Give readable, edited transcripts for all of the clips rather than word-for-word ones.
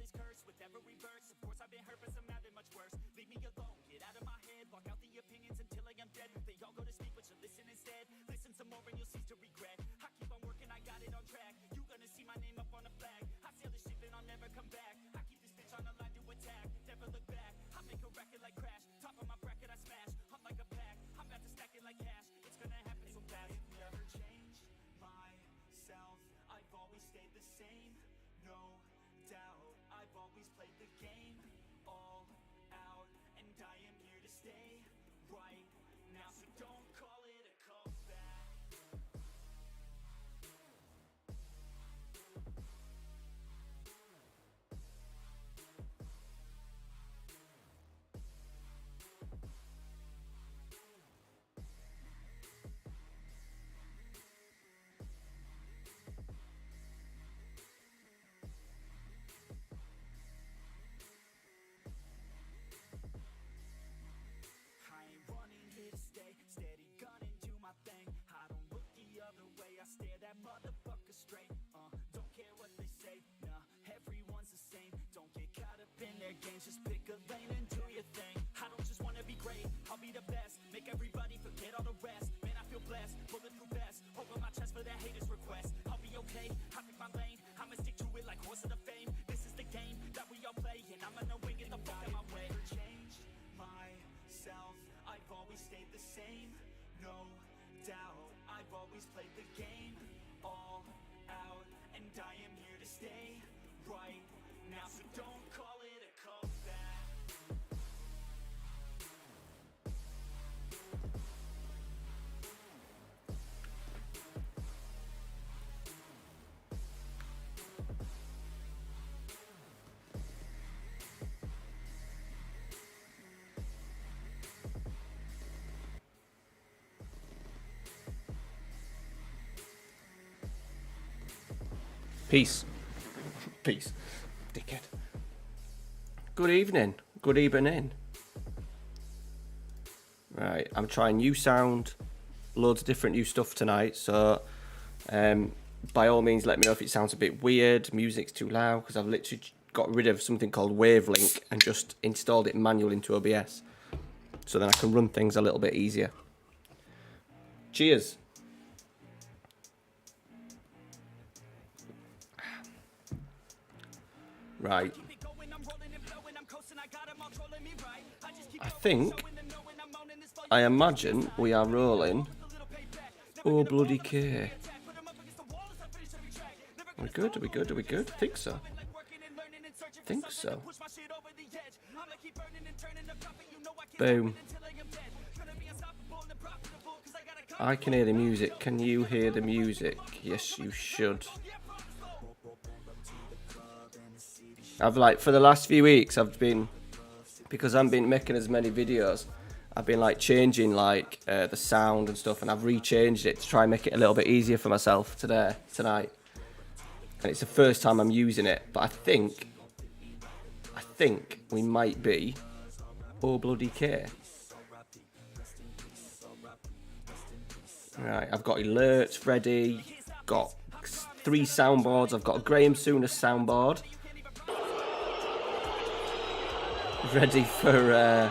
this curse with every verse. Of course I've been hurt, but some have it much worse. Leave me alone, get out of my head. Block out the opinions until I am dead. They all go to speak, but you listen instead. Listen some more and you'll cease to regret. I keep on working, I got it on track. You gonna see my name up on a flag. I sail the ship and I'll never come back. I keep this bitch on the line to attack. Never look back, I make a record like Crash. Top of my bracket I smash, hunt like a pack. I'm about to stack it like cash. It's gonna happen so fast. I've never changed myself, I've always stayed the same. No doubt, I've always played the game all out, and I am here to stay right now. So don't call it a comeback. I ain't running here to stay, steady gunning, do my thing. I don't look the other way, I stare that motherfucker straight. Don't care what they say, nah, everyone's the same. Don't get caught up in their games, just pick a lane and do your thing. I don't just wanna be great, I'll be the best. Make everybody forget all the rest. Man, I feel blessed, bulletproof vest over my chest for that haters request. I'll be okay, I pick my lane, I'ma stick to it like horse of the fame. This is the game that we all play, and I'm gonna win, get the fuck out my way. Change myself, I've always stayed the same. No doubt, I've always played the game all out, and I am here to stay right now. So don't call it a comeback. Peace. Peace. Dickhead. Good evening. Good evening. Right, I'm trying new sound, loads of different new stuff tonight, so by all means let me know if it sounds a bit weird, music's too loud, because I've literally got rid of something called Wavelink and just installed it manually into OBS, so then I can run things a little bit easier. Cheers. Right. I imagine we are rolling. Oh, bloody K. Are we good? Are we good? Are we good? Think so. Think so. Boom. I can hear the music. Can you hear the music? Yes, you should. I've for the last few weeks, because I haven't been making as many videos, I've been changing the sound and stuff, and I've rechanged it to try and make it a little bit easier for myself tonight. And it's the first time I'm using it, but I think we might be oh bloody K. Right, I've got alerts ready, got 3 soundboards, I've got a Graham Souness soundboard. Ready for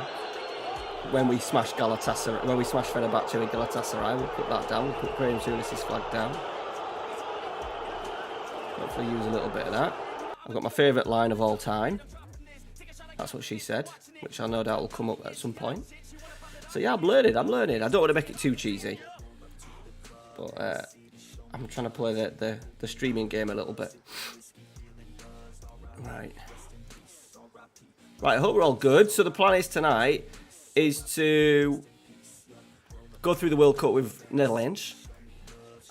when we smash Galatasaray, when we smash Fenerbahce with Galatasaray, we'll put that down. We'll put Graham Souness' flag down. Hopefully use a little bit of that. I've got my favourite line of all time. That's what she said, which I no doubt will come up at some point. So yeah, I'm learning. I don't want to make it too cheesy, but I'm trying to play the streaming game a little bit. Right, I hope we're all good. So the plan is tonight is to go through the World Cup with Netherlands.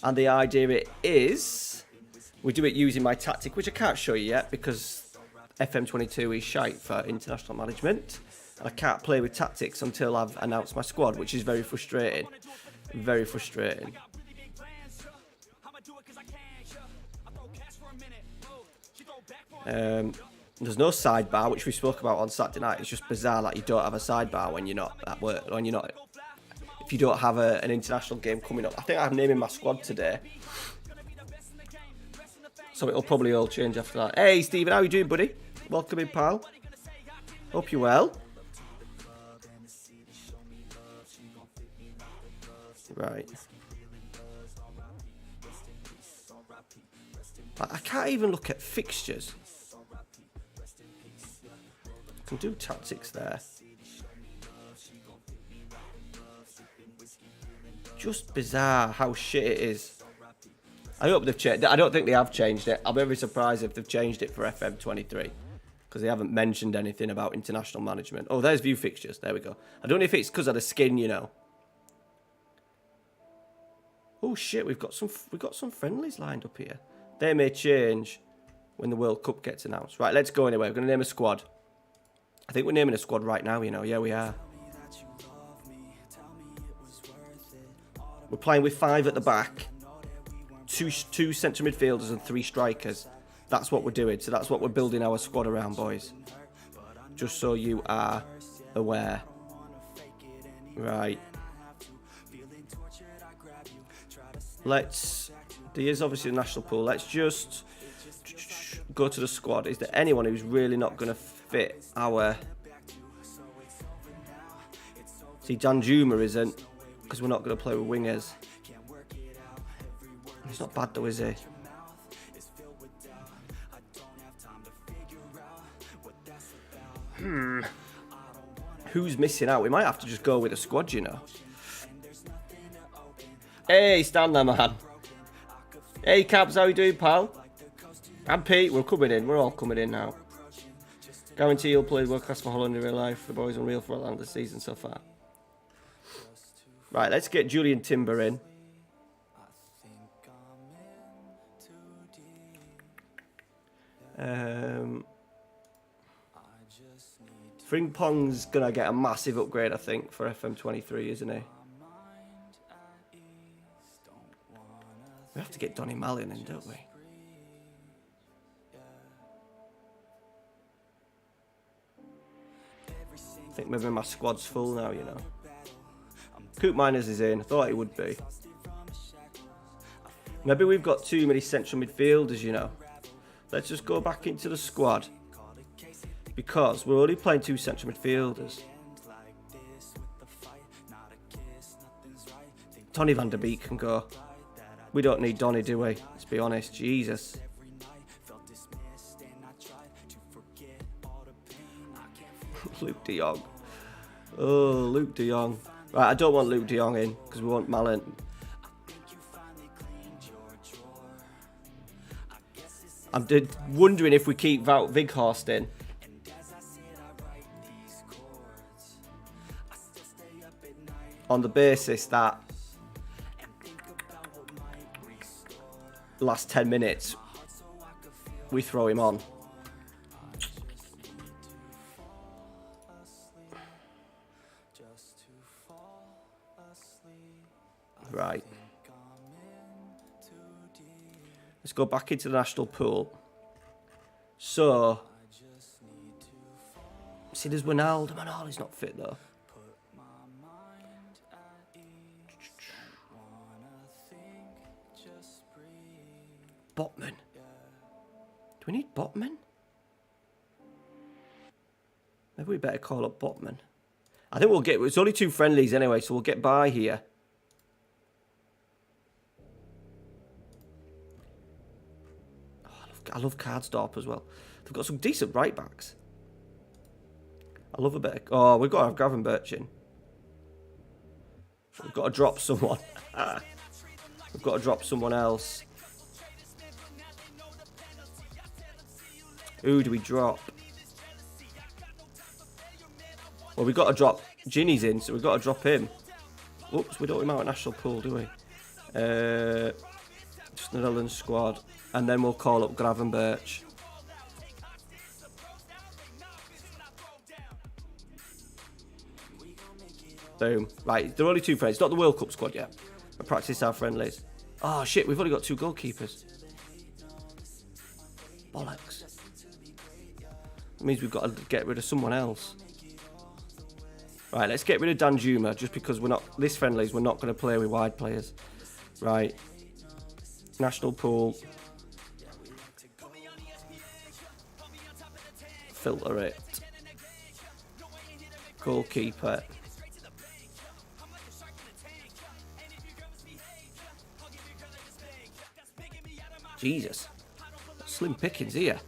And the idea is we do it using my tactic, which I can't show you yet because FM22 is shite for international management. And I can't play with tactics until I've announced my squad, which is very frustrating. Very frustrating. There's no sidebar, which we spoke about on Saturday night. It's just bizarre that you don't have a sidebar when you're not at work, if you don't have an international game coming up. I think I'm naming my squad today, so it'll probably all change after that. Hey Stephen, how you doing, buddy? Welcome in, pal. Hope you're well. Right. I can't even look at fixtures. I can do tactics there. Just bizarre how shit it is. I hope they've changed. I don't think they have changed it. I'll be very surprised if they've changed it for FM23 because they haven't mentioned anything about international management. Oh, there's view fixtures. There we go. I don't know if it's because of the skin, you know. Oh shit, we've got some friendlies lined up here. They may change when the World Cup gets announced. Right, let's go anyway. We're going to name a squad. I think we're naming a squad right now, you know. Yeah, we are. We're playing with 5 at the back, two centre midfielders and 3 strikers. That's what we're doing. So that's what we're building our squad around, boys. Just so you are aware. Right. There is obviously a national pool. Let's just go to the squad. Is there anyone who's really not going to fit our... See, Danjuma isn't, because we're not going to play with wingers. He's not bad though, is he? Who's missing out? We might have to just go with a squad, you know. Hey, stand there, man. Hey, Cabs, how you doing, pal? I'm Pete. We're coming in. We're all coming in now. Guarantee you'll play world class for Holland in real life. The boys unreal for Atlanta this season so far. Right, let's get Julian Timber in. Frimpong's gonna get a massive upgrade, I think, for FM23, isn't he? We have to get Donny Mallon in, don't we? I think maybe my squad's full now, you know. Coop Miners is in. I thought he would be. Maybe we've got too many central midfielders, you know. Let's just go back into the squad. Because we're only playing 2 central midfielders. Donny van der Beek can go. We don't need Donny, do we? Let's be honest. Jesus. Luke de Jong. Oh, Luke de Jong. Right, I don't want Luke de Jong in because we want Mallon. I'm wondering if we keep Wout Weghorst in. On the basis that last 10 minutes we throw him on. Right. Let's go back into the national pool. So, see, there's Wijnaldum and all. He's not fit though. Botman. Do we need Botman? Maybe we better call up Botman. I think we'll get... It's only 2 friendlies anyway, so we'll get by here. Oh, I love Cardstorp as well. They've got some decent right backs. I love a bit of... Oh, we've got to have Gravenberch in. We've got to drop someone. We've got to drop someone else. Who do we drop? Well, we've got to drop... Ginny's in, so we've got to drop him. Oops, we don't want him out at national pool, do we? Just Netherlands squad. And then we'll call up Gravenberch. Boom. Right, there are only 2 friends. It's not the World Cup squad yet. We practice our friendlies. Oh, shit, we've only got 2 goalkeepers. Bollocks. It means we've got to get rid of someone else. Right, let's get rid of Danjuma, just because we're not... This friendlies, we're not going to play with wide players. Right. National pool. filter it. Goalkeeper. Jesus. Slim pickings here.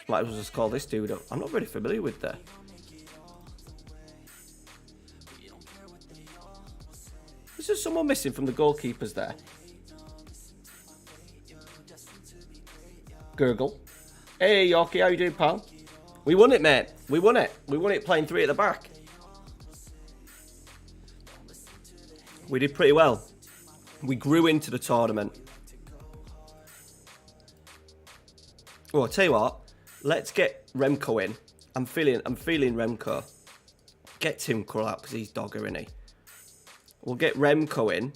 Might as well just call this dude up. I'm not very familiar with that. Is there someone missing from the goalkeepers there? Gurgle. Hey, Yorkie, how you doing, pal? We won it, mate. We won it. We won it playing 3 at the back. We did pretty well. We grew into the tournament. Oh, I'll tell you what. Let's get Remco in. I'm feeling Remco. Get Tim Krull out because he's dogger, isn't he? We'll get Remco in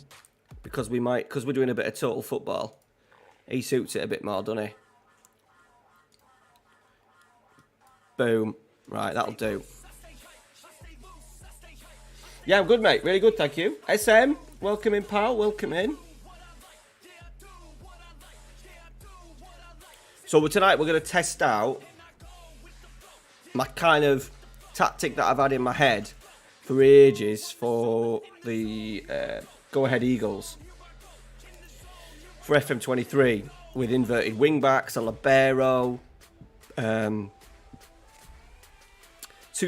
because we're doing a bit of total football. He suits it a bit more, doesn't he? Boom. Right, that'll do. Yeah, I'm good, mate. Really good, thank you. SM, welcome in, pal. Welcome in. So tonight we're going to test out my kind of tactic that I've had in my head for ages for the Go Ahead Eagles for FM23 with inverted wing backs, a libero, 2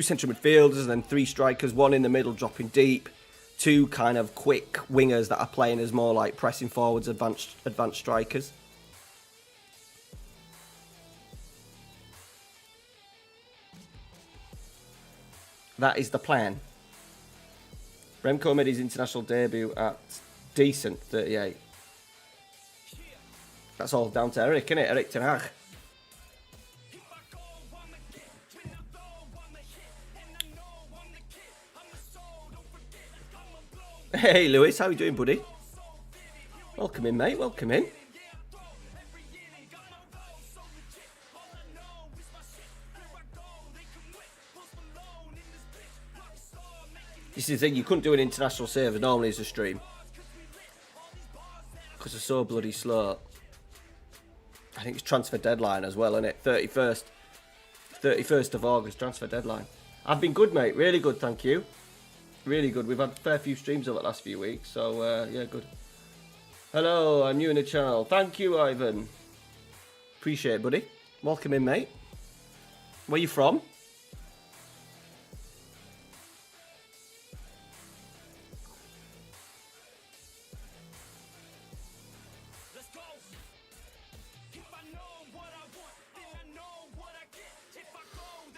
central midfielders and then 3 strikers, 1 in the middle dropping deep, 2 kind of quick wingers that are playing as more like pressing forwards, advanced strikers. That is the plan. Remco made his international debut at decent 38. That's all down to Eric, isn't it? Eric Ten Hag. Hey Lewis, how you doing, buddy? Welcome in, mate. Welcome in. This is the thing, you couldn't do an international save normally as a stream. Because they're so bloody slow. I think it's transfer deadline as well, isn't it? 31st of August, transfer deadline. I've been good, mate. Really good, thank you. Really good. We've had a fair few streams over the last few weeks, so yeah, good. Hello, I'm new in the channel. Thank you, Ivan. Appreciate it, buddy. Welcome in, mate. Where you from?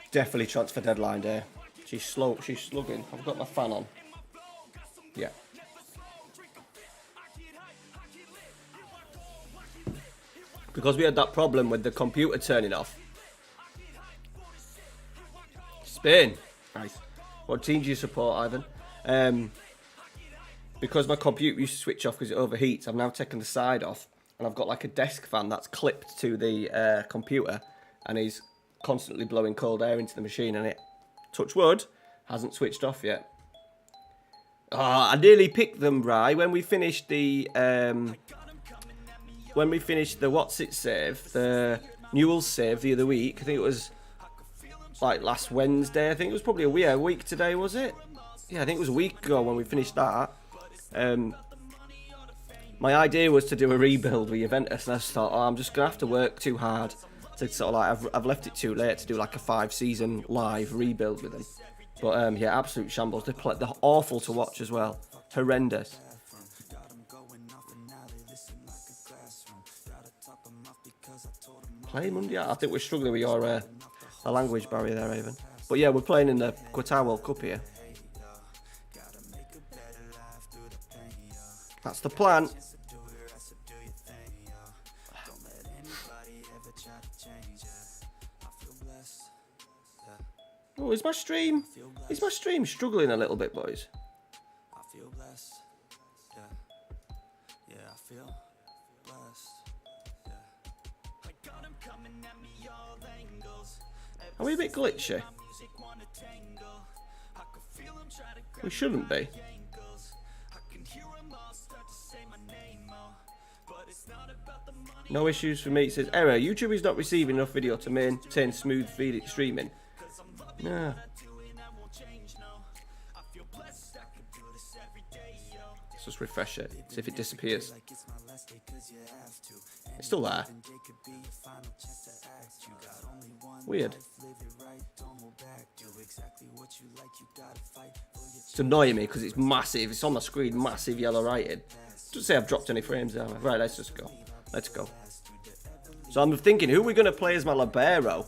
Definitely transfer deadline day. She's slow. She's slugging. I've got my fan on. Yeah. Because we had that problem with the computer turning off. Spain. Nice. What team do you support, Ivan? Because my computer used to switch off because it overheats, I've now taken the side off. And I've got like a desk fan that's clipped to the computer. And he's constantly blowing cold air into the machine, and it, touch wood, hasn't switched off yet. Oh, I nearly picked them, right, when we finished the what's it save, the Newell's save the other week. I think it was like last Wednesday. I think it was probably a week today, was it? Yeah, I think it was a week ago when we finished that. My idea was to do a rebuild with Juventus, and I just thought, I'm just gonna have to work too hard. To sort of like, I've left it too late to do like a 5-season live rebuild with them. But yeah, absolute shambles. They're awful to watch as well. Horrendous. Play Monday? I think we're struggling with your the language barrier there, Evan. But yeah, we're playing in the Qatar World Cup here. That's the plan. Oh, is my stream struggling a little bit, boys? I feel blessed. Yeah, I feel blessed. Are we a bit glitchy? We shouldn't be. No issues for me. It says, error, YouTube is not receiving enough video to maintain smooth streaming. No. Let's just refresh it, see if it disappears. It's still there. Weird. It's annoying me because it's massive. It's on the screen, massive yellow writing. Doesn't say I've dropped any frames there. Right, let's just go. Let's go. So I'm thinking, who are we going to play as my libero?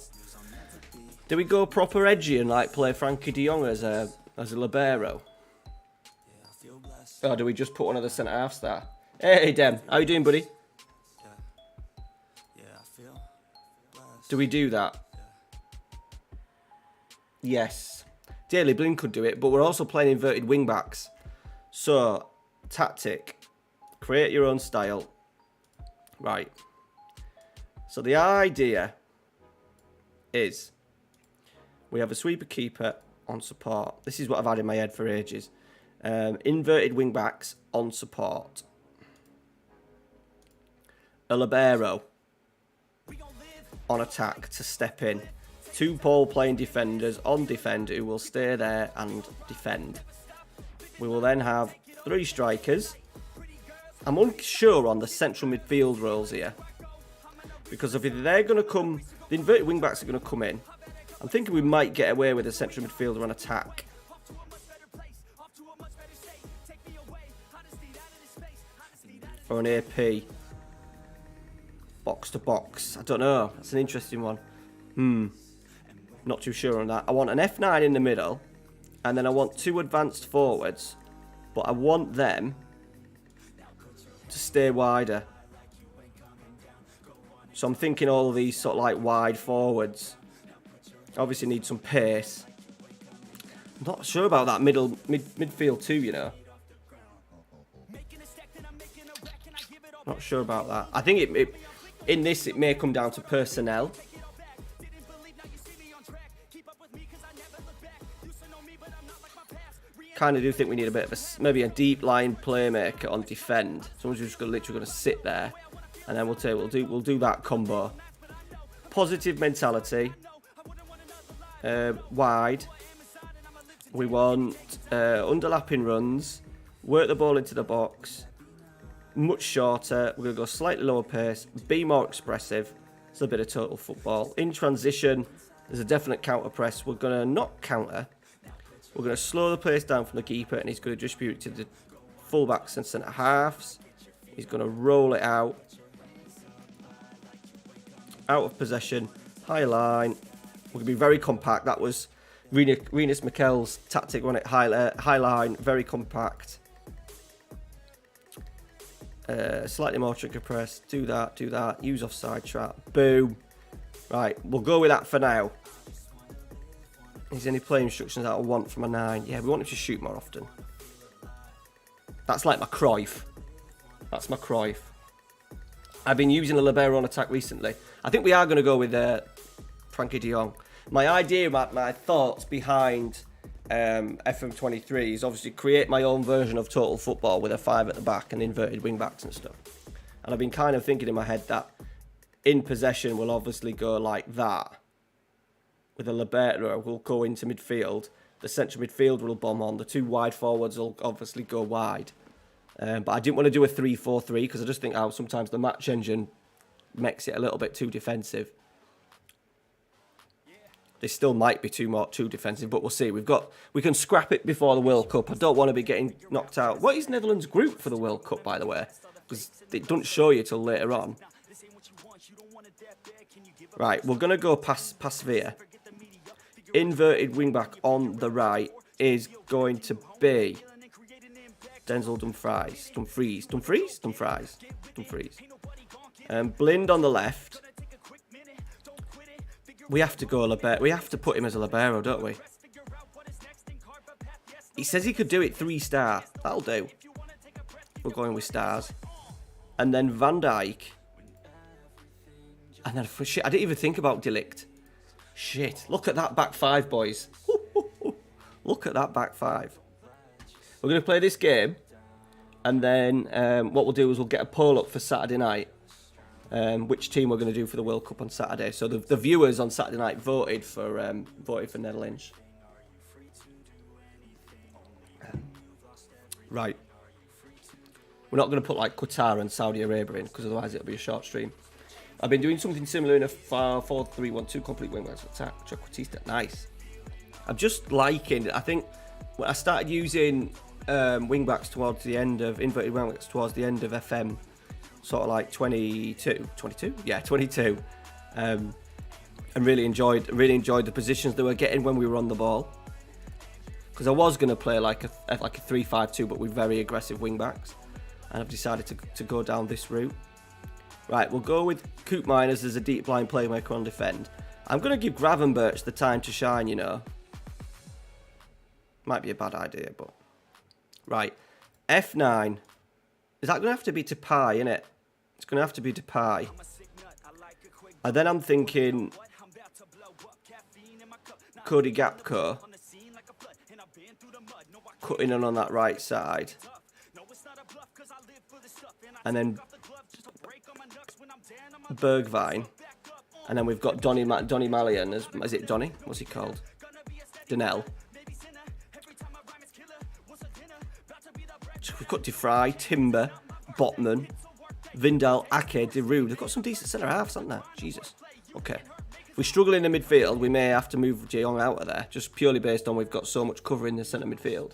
Do we go proper edgy and like play Frankie de Jong as a libero? Or do we just put one of the centre halves there? Hey Dem, how you doing, buddy? Do we do that? Yes. Daily Blind could do it, but we're also playing inverted wing backs. So, tactic. Create your own style. Right. So the idea is we have a sweeper keeper on support. This is what I've had in my head for ages. Inverted wing backs on support. A libero on attack to step in. 2 ball playing defenders on defend who will stay there and defend. We will then have 3 strikers. I'm unsure on the central midfield roles here. Because if they're going to come, the inverted wing backs are going to come in. I'm thinking we might get away with a central midfielder on attack. Or an AP. Box to box. I don't know. That's an interesting one. Not too sure on that. I want an F9 in the middle. And then I want 2 advanced forwards. But I want them to stay wider. So I'm thinking all of these sort of like wide forwards. Obviously need some pace. I'm not sure about that midfield too, you know. Not sure about that. I think it in this it may come down to personnel. Kind of do think we need a bit of maybe a deep line playmaker on defend. Someone's just literally going to sit there, and then we'll do that combo. Positive mentality. Wide. We want underlapping runs. Work the ball into the box. Much shorter. We're going to go slightly lower pace. Be more expressive. It's a bit of total football. In transition, there's a definite counter press. We're going to not counter. We're going to slow the pace down from the keeper, and he's going to distribute it to the fullbacks and centre halves. He's going to roll it out. Out of possession. High line. We're going to be very compact. That was Rinus Mikel's tactic, wasn't it? High line, very compact. Slightly more trigger press. Do that. Use offside trap. Boom. Right, we'll go with that for now. Is there any play instructions that I want from a 9? Yeah, we want him to shoot more often. That's like my Cruyff. That's my Cruyff. I've been using a libero on attack recently. I think we are going to go with Frankie de Jong. My idea, my thoughts behind FM23 is obviously create my own version of total football with a 5 at the back and inverted wing backs and stuff. And I've been kind of thinking in my head that in possession we'll obviously go like that. With a libero, we'll go into midfield. The central midfield will bomb on. The 2 wide forwards will obviously go wide. But I didn't want to do a 3-4-3 because I just think how sometimes the match engine makes it a little bit too defensive. They still might be too defensive, but we'll see. We can scrap it before the World Cup. I don't want to be getting knocked out. What is Netherlands' group for the World Cup, by the way? Because it doesn't show you till later on. Right, we're going to go past Via. Inverted wingback on the right is going to be Denzel Dumfries. Blind on the left. We have to go libero. We have to put him as a libero, don't we? He says he could do it 3-star. That'll do. We're going with stars. And then Van Dijk. And then for shit, I didn't even think about De Ligt. Shit, look at that back 5, boys. Look at that back 5. We're going to play this game. And then what we'll do is we'll get a poll up for Saturday night. which team we're going to do for the World Cup on Saturday. So the viewers on Saturday night voted for Netherlands. Right. We're not going to put like Qatar and Saudi Arabia in because otherwise it'll be a short stream. I've been doing something similar in a 4-3-1-2 complete wing-backs attack. Chukwueze, nice. I'm just liking it. I think when I started using wing-backs towards the end of inverted wing-backs towards the end of FM, sort of like 22, yeah, 22, and really enjoyed the positions they were getting when we were on the ball. Because I was going to play like a 3-5-2, but with very aggressive wing-backs, and I've decided to go down this route. Right, we'll go with Coop Miners as a deep line playmaker on defend. I'm going to give Gravenberch the time to shine, you know. Might be a bad idea, but... Right, F9. Is that going to have to be Depay, innit? It's going to have to be Depay. And then I'm thinking... Cody Gakpo. Cutting in on that right side. And then... Bergwijn. And then we've got Donny Malian. Is it Donny? What's he called? Donnell. We've got De Vrij, Timber, Botman, Vindal, Ake, Deroux. They've got some decent centre halves, haven't they? Jesus. Okay. If we struggle in the midfield, we may have to move Jeong out of there, just purely based on we've got so much cover in the centre midfield.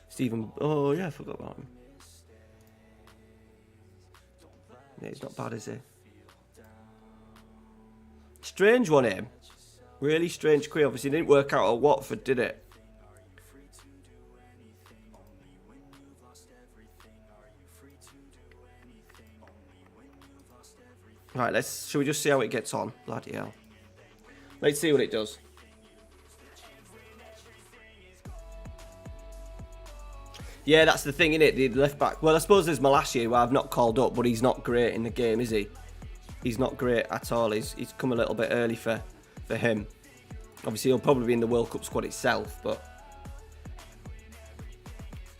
Stephen. Oh, yeah, I forgot about him. Yeah, he's not bad, is he? Strange one, him. Really strange career. Obviously, it didn't work out at Watford, did it? Right, shall we just see how it gets on? Bloody hell. Let's see what it does. Yeah, that's the thing, innit? The left back. Well, I suppose there's Malacia, who I've not called up, but he's not great in the game, is he? He's not great at all. He's come a little bit early for him. Obviously, he'll probably be in the World Cup squad itself, but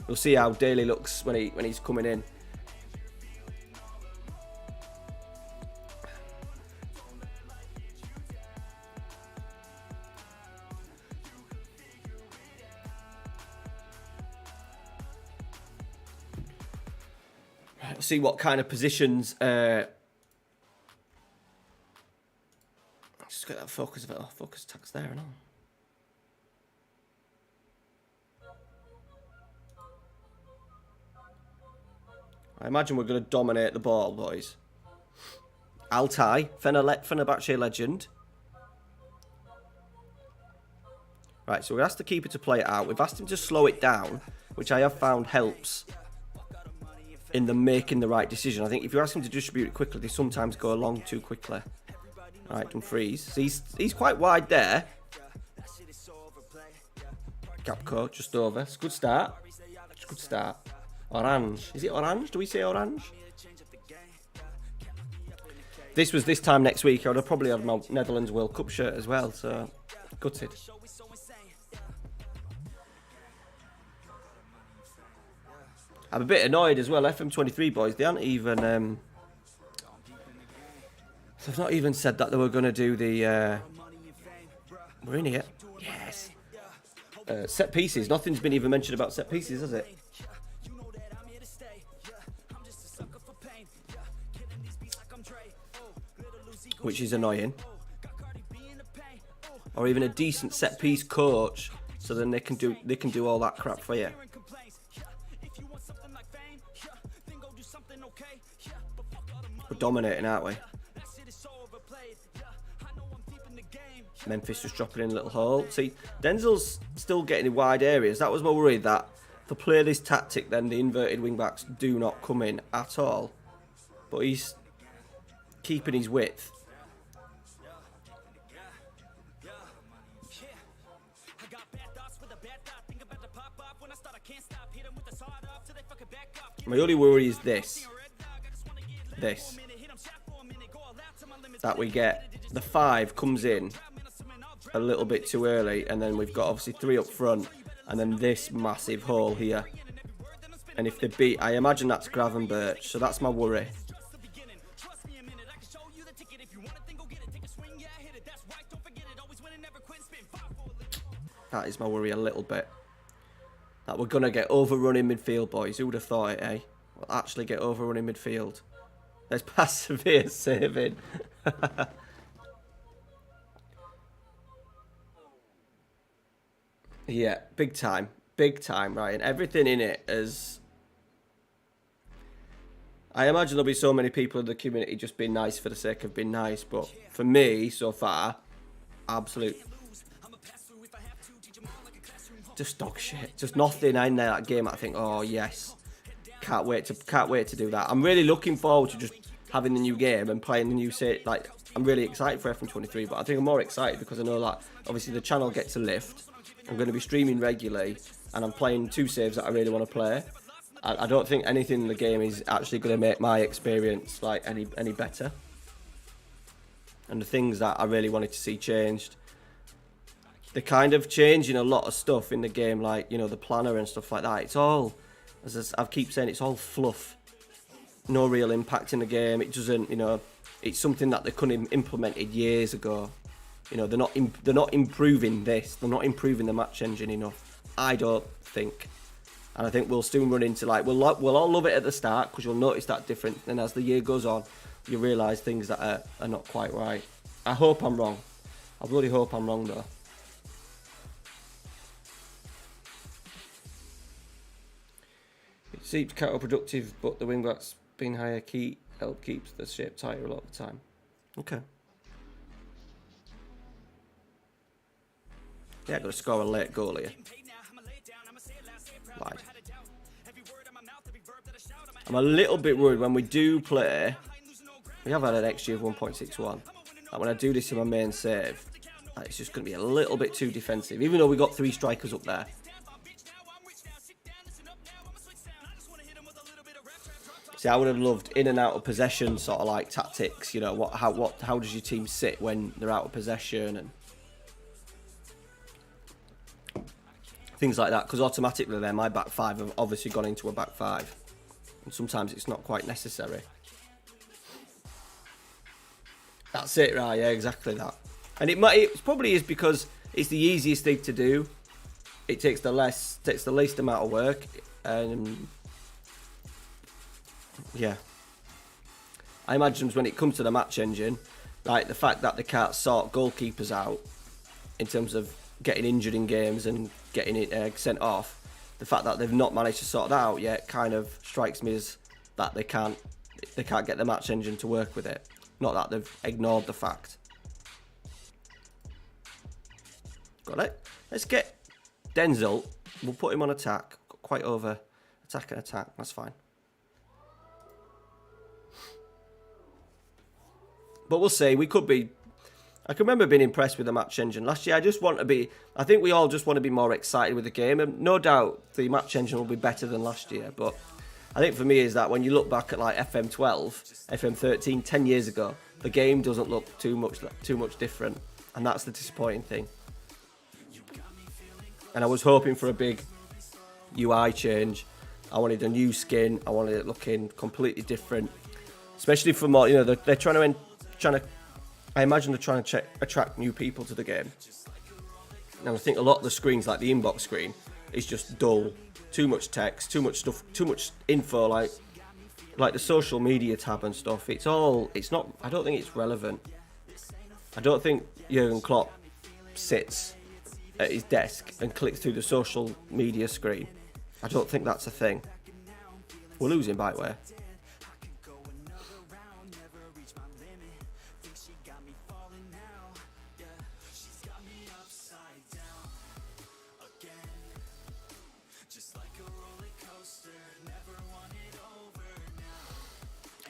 we'll see how Daly looks when he's coming in. See what kind of positions. Just get that focus of it off. Focus tax there and all. I imagine we're going to dominate the ball, boys. Altay, Fenerbahce legend. Right, so we asked the keeper to play it out. We've asked him to slow it down, which I have found helps in the making the right decision. I think if you ask him to distribute it quickly, they sometimes go along too quickly. All right, Dumfries. So he's quite wide there. Gakpo just over. It's a good start. It's a good start. Orange. Is it orange? Do we say orange? This was this time next week. I would have probably had my Netherlands World Cup shirt as well. So gutted. I'm a bit annoyed as well. FM23 boys, they aren't even. They've not even said that they were going to do the. We're in here. Yes. Set pieces. Nothing's been even mentioned about set pieces, has it? Which is annoying. Or even a decent set piece coach, so then they can do all that crap for you. We're dominating, aren't we? Memphis just dropping in a little hole. See, Denzel's still getting in wide areas. That was my worry, that if I play this tactic, then the inverted wing-backs do not come in at all. But he's keeping his width. My only worry is this. That we get the 5 comes in a little bit too early, and then we've got obviously 3 up front, and then this massive hole here. And if they beat, I imagine that's Gravenberch, so that's my worry. That is my worry a little bit. That we're going to get overrun in midfield, boys. Who would have thought it, eh? We'll actually get overrun in midfield. There's persevere saving. Yeah, big time. Big time, Ryan. Everything in it is... I imagine there'll be so many people in the community just being nice for the sake of being nice, but for me, so far, absolute... Just dog shit. Just nothing in there, that game. I think, oh, yes. Can't wait to do that. I'm really looking forward to just having the new game and playing the new set. Like, I'm really excited for FM23, but I think I'm more excited because I know that, obviously, the channel gets a lift. I'm going to be streaming regularly, and I'm playing 2 saves that I really want to play. I don't think anything in the game is actually going to make my experience like any better. And the things that I really wanted to see changed, they're kind of changing a lot of stuff in the game, like, you know, the planner and stuff like that. It's all, as I keep saying, it's all fluff. No real impact in the game. It doesn't, you know, it's something that they couldn't have implemented years ago. You know, they're not improving this. They're not improving the match engine enough, I don't think. And I think we'll soon run into, like, we'll all love it at the start because you'll notice that difference. And as the year goes on, you realise things that are not quite right. I hope I'm wrong. I bloody hope I'm wrong, though. It seems counterproductive, but the wingbacks being higher key help keeps the shape tighter a lot of the time. Okay. Yeah, got to score a late goal here. Lied. I'm a little bit worried when we do play. We have had an XG of 1.61. Like when I do this in my main save, like it's just going to be a little bit too defensive. Even though we got 3 strikers up there. See, I would have loved in and out of possession sort of like tactics. You know, how does your team sit when they're out of possession and things like that, because automatically then my back 5 have obviously gone into a back 5, and sometimes it's not quite necessary. That's it, right? Yeah, exactly that. And it probably is because it's the easiest thing to do. It takes the least amount of work, and yeah, I imagine when it comes to the match engine, like the fact that they can't sort goalkeepers out in terms of getting injured in games and getting it sent off, the fact that they've not managed to sort that out yet kind of strikes me as that they can't get the match engine to work with it. Not that they've ignored the fact. Got it. Let's get Denzel. We'll put him on attack. Quite over attack and attack. That's fine. But we'll see. We could be... I can remember being impressed with the match engine last year. I think we all just want to be more excited with the game. And no doubt the match engine will be better than last year. But I think for me is that when you look back at like FM12, FM13, 10 years ago, the game doesn't look too much different. And that's the disappointing thing. And I was hoping for a big UI change. I wanted a new skin. I wanted it looking completely different. Especially for more, you know, they're trying to I imagine they're trying to attract new people to the game. And I think a lot of the screens, like the inbox screen, is just dull. Too much text, too much stuff, too much info, like the social media tab and stuff. I don't think it's relevant. I don't think Jurgen Klopp sits at his desk and clicks through the social media screen. I don't think that's a thing. We're losing, by the way.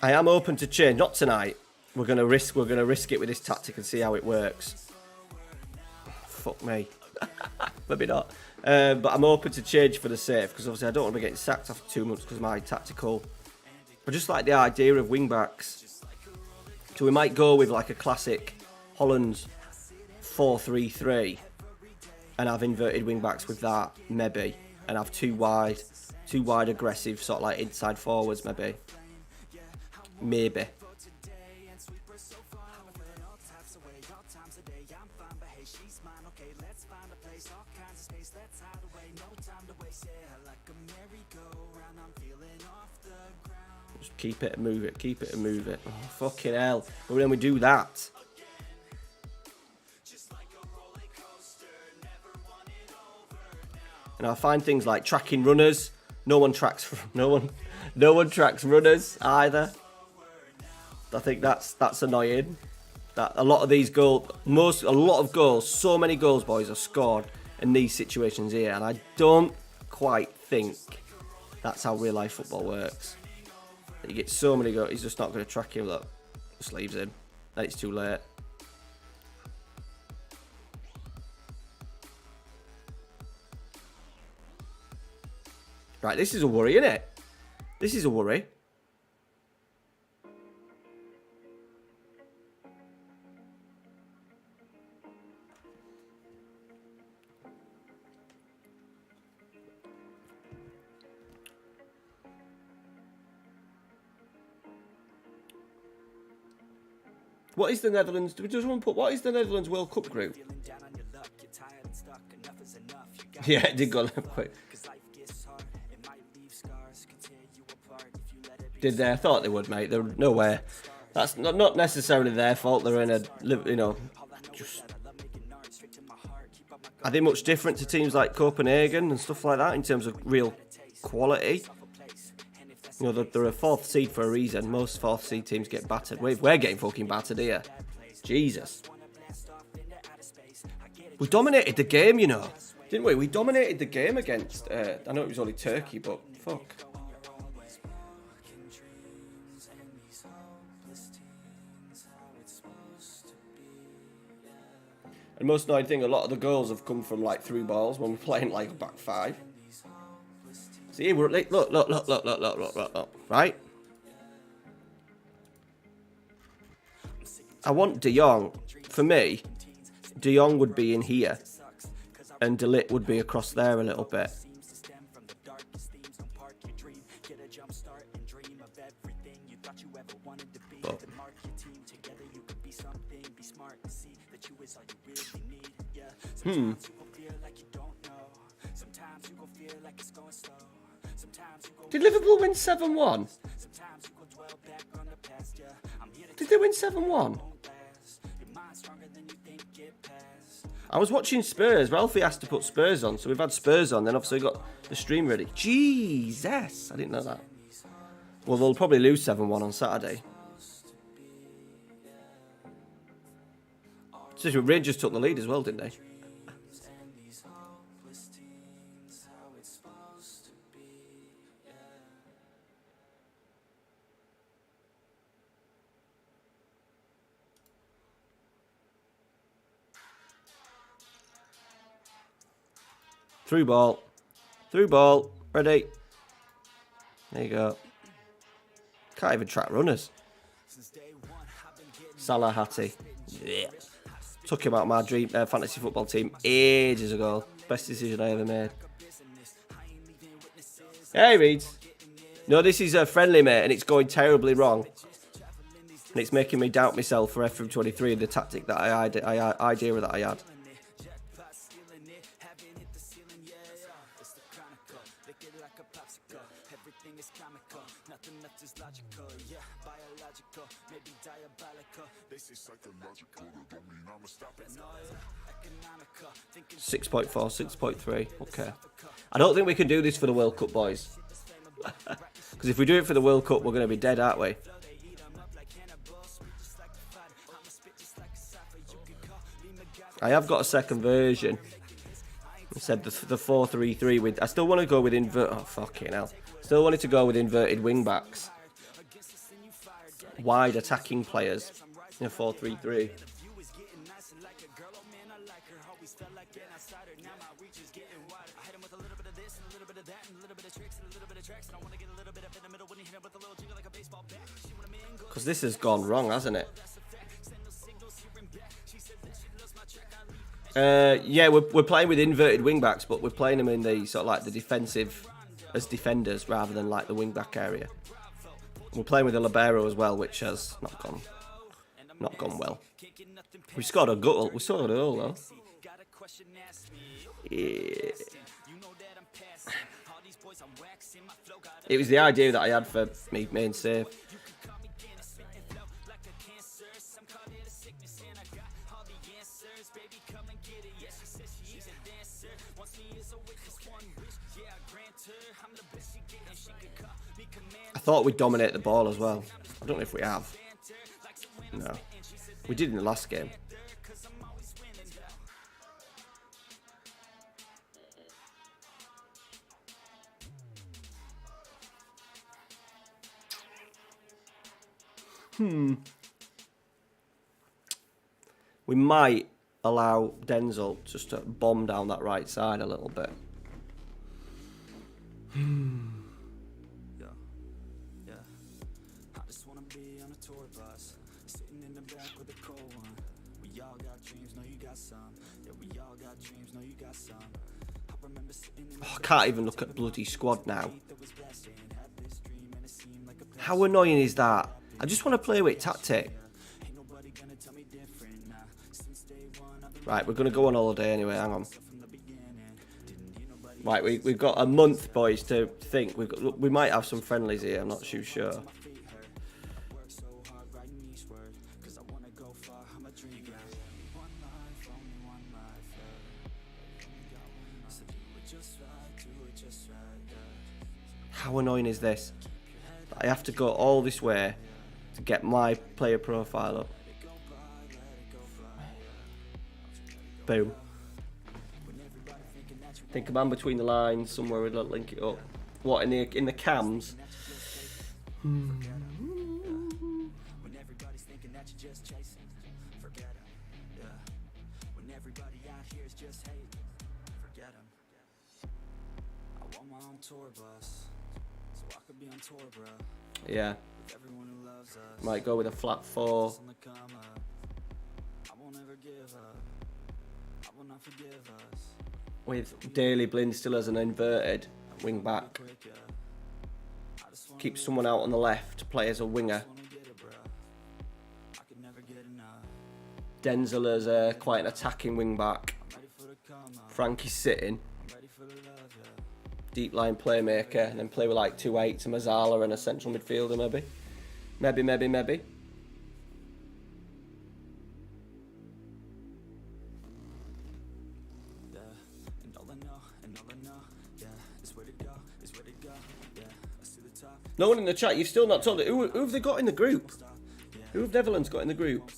I am open to change. Not tonight. We're gonna risk it with this tactic and see how it works. Fuck me. Maybe not. But I'm open to change for the save because obviously I don't want to be getting sacked after 2 months because of my tactical. I just like the idea of wing backs. So we might go with like a classic Holland 4-3-3 and have inverted wing backs with that maybe, and have two wide aggressive sort of like inside forwards maybe. Maybe. keep it and move it, keep it and move it. Oh, fucking hell. But then we do that. And I find things like tracking runners. No one tracks runners either. I think that's annoying. That a lot of these goals, a lot of goals, so many goals, boys, are scored in these situations here, and I don't quite think that's how real life football works. You get so many goals, he's just not going to track him. Look, just leaves him. Then it's too late. Right, this is a worry, isn't it? This is a worry. What is the Netherlands? Do we just want to put what is the Netherlands World Cup group? Yeah, it did go that quick. Did they? I thought they would, mate. They're nowhere. That's not necessarily their fault. They're in a, you know, just. Are they much different to teams like Copenhagen and stuff like that in terms of real quality? You know, they're a fourth seed for a reason. Most fourth seed teams get battered. We're getting fucking battered here. Jesus. We dominated the game, you know. Didn't we? We dominated the game against... I know it was only Turkey, but fuck. And most annoying thing, a lot of the goals have come from like through balls when we're playing like a back five. See, we're look, right? I want De Jong. For me, De Jong would be in here, and De Ligt would be across there a little bit. But Did Liverpool win 7-1? Did they win 7-1? I was watching Spurs. Ralphie asked to put Spurs on, so we've had Spurs on, then obviously got the stream ready. Jesus, I didn't know that. Well, they'll probably lose 7-1 on Saturday. So Rangers took the lead as well, didn't they? Through ball. Through ball. Ready. There you go. Can't even track runners. Salah Hattie. Yeah. Took him out of my dream fantasy football team ages ago. Best decision I ever made. Hey, Reeds. No, this is a friendly, mate, and it's going terribly wrong. And it's making me doubt myself for FM23 and the tactic that idea that I had. Six 6.4, 6.3. Okay. I don't think we can do this for the World Cup, boys. Because if we do it for the World Cup, we're going to be dead, aren't we? I have got a second version. I said the 4-3-3 with. I still want to go with oh fucking hell! Still wanted to go with inverted wing backs, wide attacking players in a 4-3-3. Because this has gone wrong, hasn't it? Yeah, we're playing with inverted wing backs, but we're playing them in the sort of like the defensive as defenders rather than like the wing back area. We're playing with a libero as well, which has not gone well. We scored a goal. We scored a goal though. Yeah. It was the idea that I had for me main save. I thought we'd dominate the ball as well. I don't know if we have. No. We did in the last game. We might allow Denzel just to bomb down that right side a little bit. Yeah. I just wanna be on a tour bus, sitting in the back with a cold one. We all got dreams, know you got some. Yeah, we all got dreams, know you got some. I remember sitting in the I can't even look at bloody squad now. How annoying is that? I just want to play with tactic. Right, we're going to go on holiday anyway, hang on. Right, we've got a month, boys, to think. We might have some friendlies here, I'm not too sure. How annoying is this? I have to go all this way to get my player profile up. Boom. Think a man between the lines, somewhere we'd link it up. What, in the cams? Yeah. Might go with a flat 4. With Daily Blind still as an inverted wing back. Keep someone out on the left, play as a winger. Denzel as quite an attacking wing back. Frankie's sitting. Deep line playmaker, and then play with like 2-8s, a Mazzala and a central midfielder maybe. Maybe. No one in the chat, you've still not told it. Who have they got in the group? Who have Netherlands got in the group?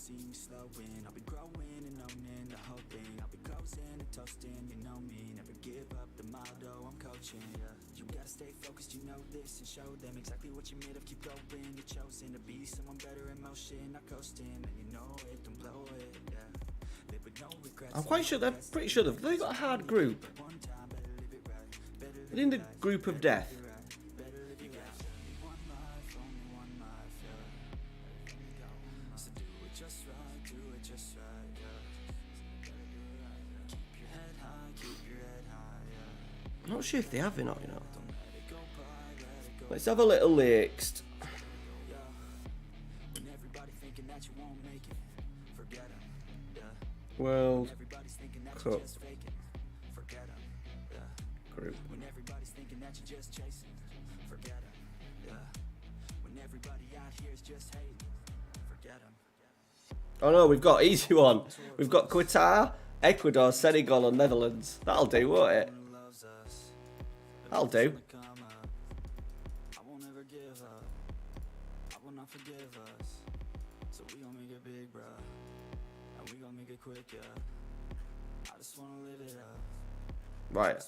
I'm quite sure pretty sure they've got a hard group. They're in the group of death. I'm not sure if they have or not, you know. Let's have a little next. World Cup group. Oh no, we've got easy one. We've got Qatar, Ecuador, Senegal and Netherlands. That'll do, won't it? That'll do. Right.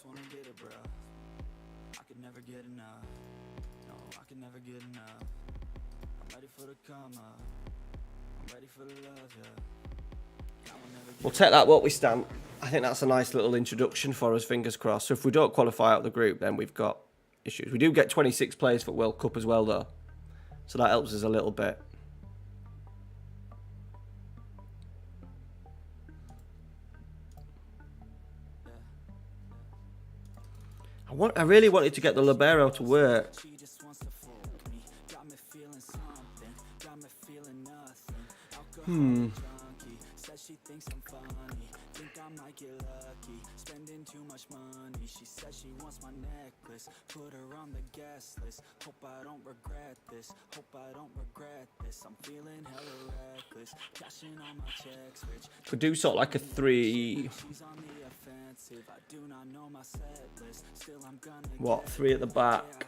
We'll take that what we stand. I think that's a nice little introduction for us, fingers crossed. So if we don't qualify out the group, then we've got issues. We do get 26 players for World Cup as well, though. So that helps us a little bit. I really wanted to get the libero to work. I might get lucky, spending too much money. She says she wants my necklace, put her on the guest list. Hope I don't regret this, hope I don't regret this. I'm feeling hella reckless, cashing on my checks, rich. Could do sort of like a 3. She's on the offensive, I do not know my set list. Still I'm gonna What, 3 at the back,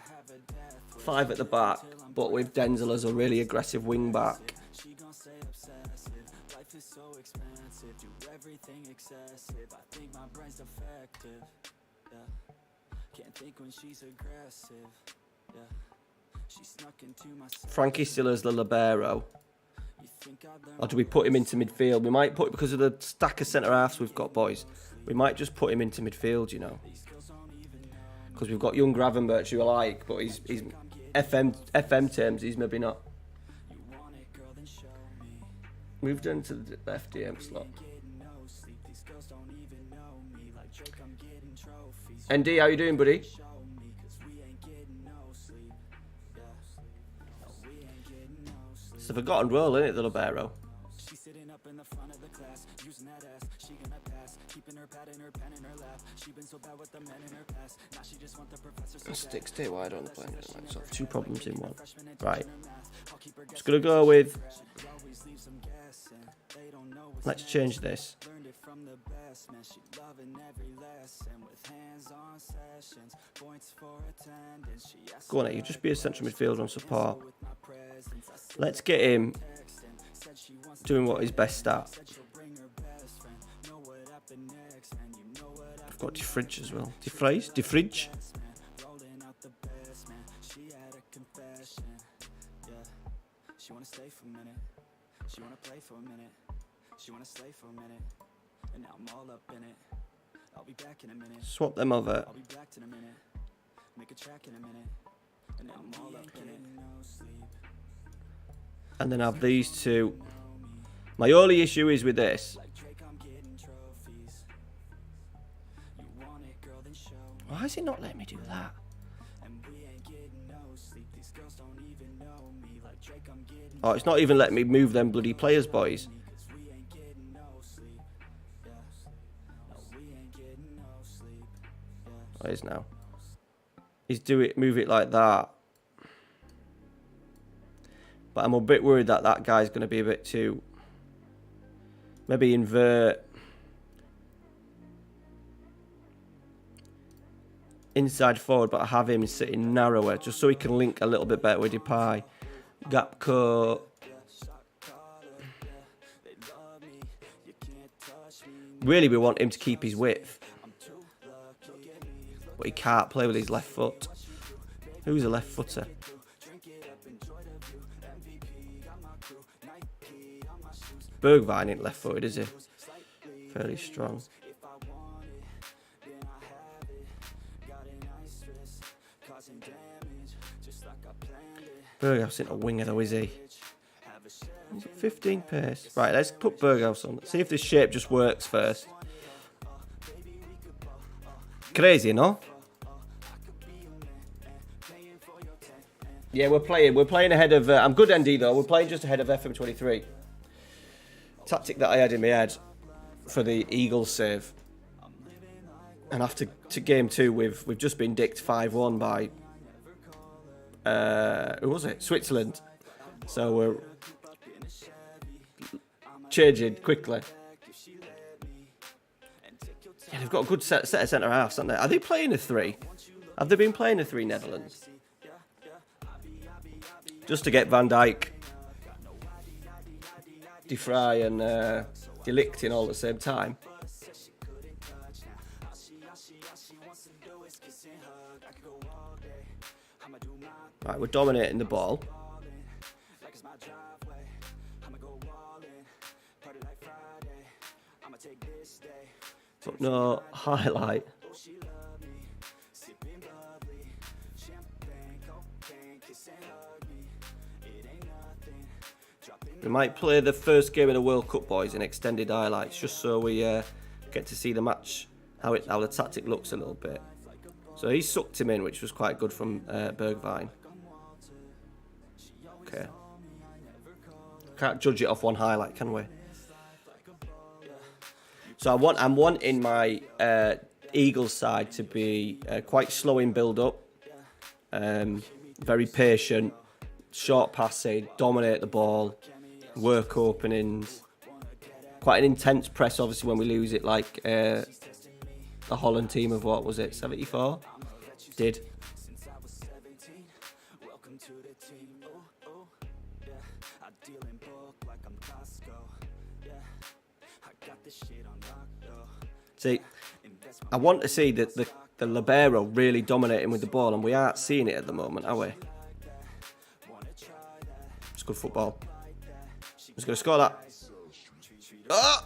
5 at the back, but with Denzel as a really aggressive wing back. She gon' say obsessive, life is so expensive, do everything excessive. I think my brain's defective, yeah. Can't think when she's aggressive, yeah. She snuck into my Frankie still as the libero. You think I'd learn Or do we put him into midfield? We might put, because of the stack of centre-halves we've got, boys, we might just put him into midfield, you know. Because we've got young Gravenberch who I like, but he's FM terms, he's maybe not. Moved into the FDM slot. ND, how you doing, buddy? It's a forgotten role, isn't it, the libero? She's sitting up in the front of the class, using that ass. She gonna pass, keeping her pad and her pen in her lap. She been so bad with the men in her past. Now she just want the professor so Stick stay wide on the plane. So 2 problems in one. Right. Just gonna go with. Let's change this. learned it from the best, man. She loving every lesson with hands-on sessions, points for attendance. She asked Go on, you just be a central midfielder on support. Let's get him doing what he's best at. I've got defridge as well. Defridge. rolling out the best, man. She had a confession, yeah. She wanna stay for a minute, she wanna play for a minute, she wanna slay for a minute, and now I'm all up in it. I'll be back in a minute, Swap them over. I'll be back in a minute, make a track in a minute, and now I'm all up in it. No sleep, And then have these two. My only issue is with this. like Drake, I'm getting trophies. You want it, girl, then show me. Why is it not letting me do that? And we ain't getting no sleep. These girls don't even know me. Like Drake, I'm getting Oh, it's not even letting me move them bloody players, boys. cause we ain't getting no sleep. Yeah. No, we ain't getting no sleep. Yeah. Oh, it is now. He's move it like that. But I'm a bit worried that that guy's going to be a bit too. Maybe invert. Inside forward, but I have him sitting narrower just so he can link a little bit better with Depay. Gap cut. Really, we want him to keep his width. But he can't play with his left foot. Who's a left footer? Bergwijn ain't left footed, is he? Fairly strong. Berghaus isn't a winger though, is he? He's at 15 pace. Right, let's put Berghaus on. See if this shape just works first. Crazy, no? Yeah, we're playing ahead of. I'm good, ND though. We're playing just ahead of FM23. Tactic that I had in my head for the Eagles save. And after to game 2, we've just been dicked 5-1 by who was it? Switzerland. So we're changing quickly. Yeah, they've got a good set of centre halves, haven't they? Are they playing a 3? Have they been playing a 3, Netherlands? Just to get Van Dijk, De Vrij and De Ligt in all at the same time. Right, we're dominating the ball. But no highlight. We might play the first game of the World Cup, boys, in extended highlights, just so we get to see the match, how the tactic looks a little bit. So he sucked him in, which was quite good from Bergwijn. Okay. Can't judge it off one highlight, can we? So I'm wanting my Eagles side to be quite slow in build-up, very patient, short passing, dominate the ball, work openings, quite an intense press, obviously, when we lose it, like the Holland team of, what was it, 74? Did. See, I want to see the libero really dominating with the ball, and we aren't seeing it at the moment, are we? It's good football. Who's going to score that? I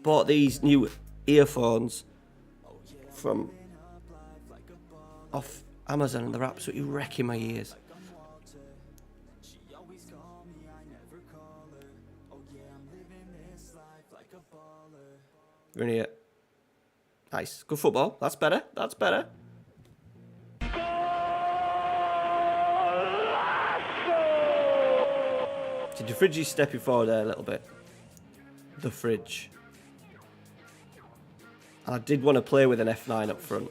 bought these new earphones from off Amazon, and they're absolutely wrecking my ears. We're in here. Nice. Good football. That's better. That's better. Did the fridge step forward there a little bit? The fridge. And I did want to play with an F9 up front.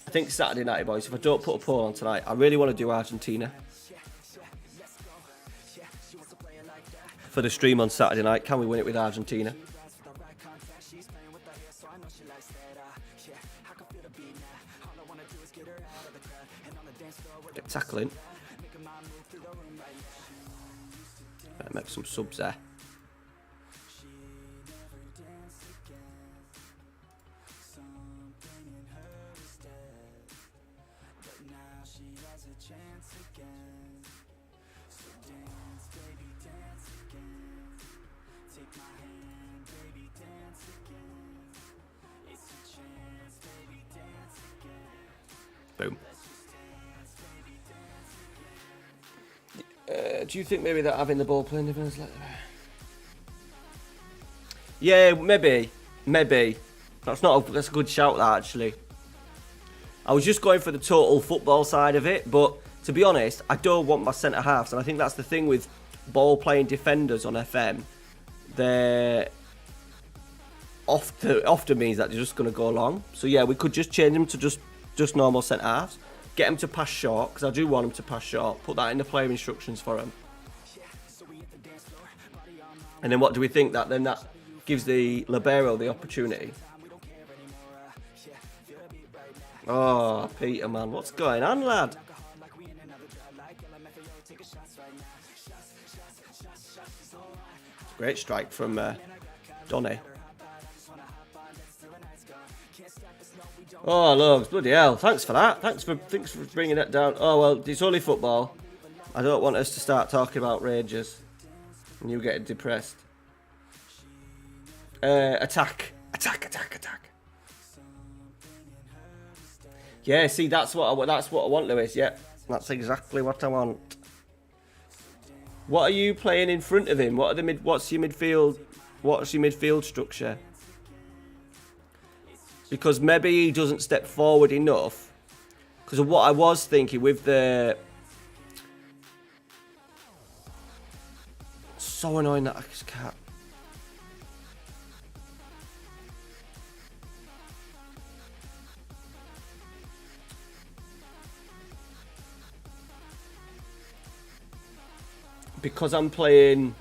I think Saturday night, boys, if I don't put a poll on tonight, I really want to do Argentina. For the stream on Saturday night, can we win it with Argentina? Get tackling. Better make some subs there. Boom. Do you think maybe that having the ball playing defence like that? Yeah, maybe. That's a good shout, that, actually. I was just going for the total football side of it, but to be honest, I don't want my centre halves, and I think that's the thing with ball playing defenders on FM. They're often means that they're just going to go long. So yeah, we could just change them to just normal centre halves. Get them to pass short, because I do want them to pass short. Put that in the player instructions for them. And then what do we think? That gives the libero the opportunity. Oh, Peter, man. What's going on, lad? Great strike from Donny. Oh, Lugs, bloody hell. Thanks for that. Thanks for bringing that down. Oh, well, it's only football. I don't want us to start talking about Rangers. And you getting depressed. Attack. Yeah, see, that's what I want, Lewis. Yeah, that's exactly what I want. What are you playing in front of him? What's your midfield structure? Because maybe he doesn't step forward enough. Because of what I was thinking with the... So annoying that I just can't... Because I'm playing...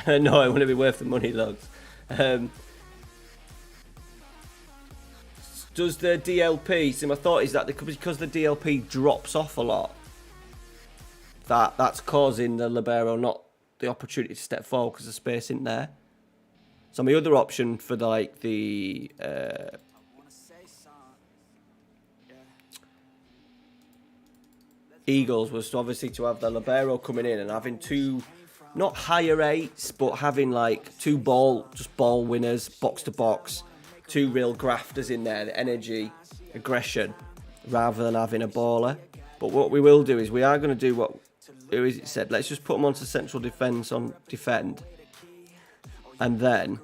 No, it wouldn't be worth the money, Lugs. Does the DLP... See, my thought is that because the DLP drops off a lot, that's causing the libero not the opportunity to step forward because the space isn't there. So my other option for the Eagles was obviously to have the libero coming in and having two, not higher eights, but having like two ball winners, box to box, two real grafters in there, the energy, aggression, rather than having a baller. But what we will do is we are going to do what it said. Let's just put them onto central defence on defend, and then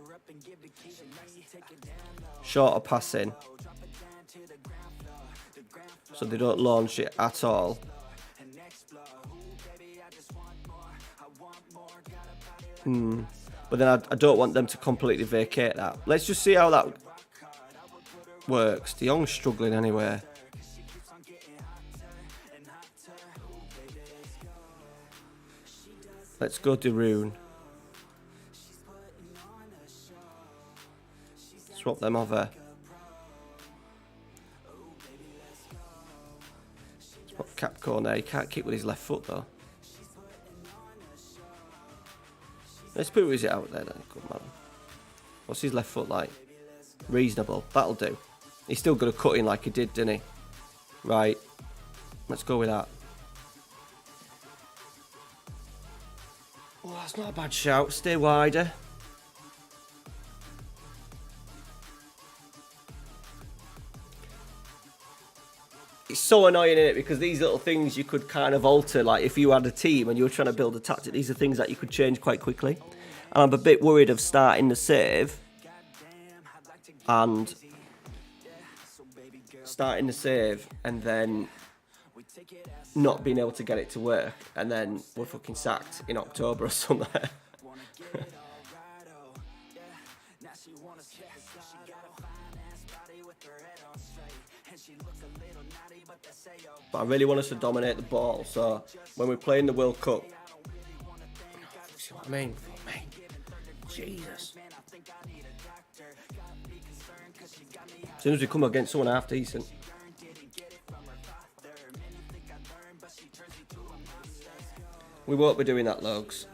shorter passing, so they don't launch it at all. But then I don't want them to completely vacate that. Let's just see how that works. De Jong's struggling anyway. Let's go De Roon. Swap them over. Swap Capcom there. He can't kick with his left foot though. Let's put his out there then. Good man. What's his left foot like? Reasonable. That'll do. He's still got a cut in like he did, didn't he? Right. Let's go with that. Oh, that's not a bad shout. Stay wider. It's so annoying, isn't it? Because these little things you could kind of alter. Like if you had a team and you were trying to build a tactic, these are things that you could change quite quickly. And I'm a bit worried of starting the save and then not being able to get it to work, and then we're fucking sacked in October or something. But I really want us to dominate the ball, so when we're playing the World Cup, see what I mean? Jesus. As soon as we come against someone half decent. We won't be doing that, Logs.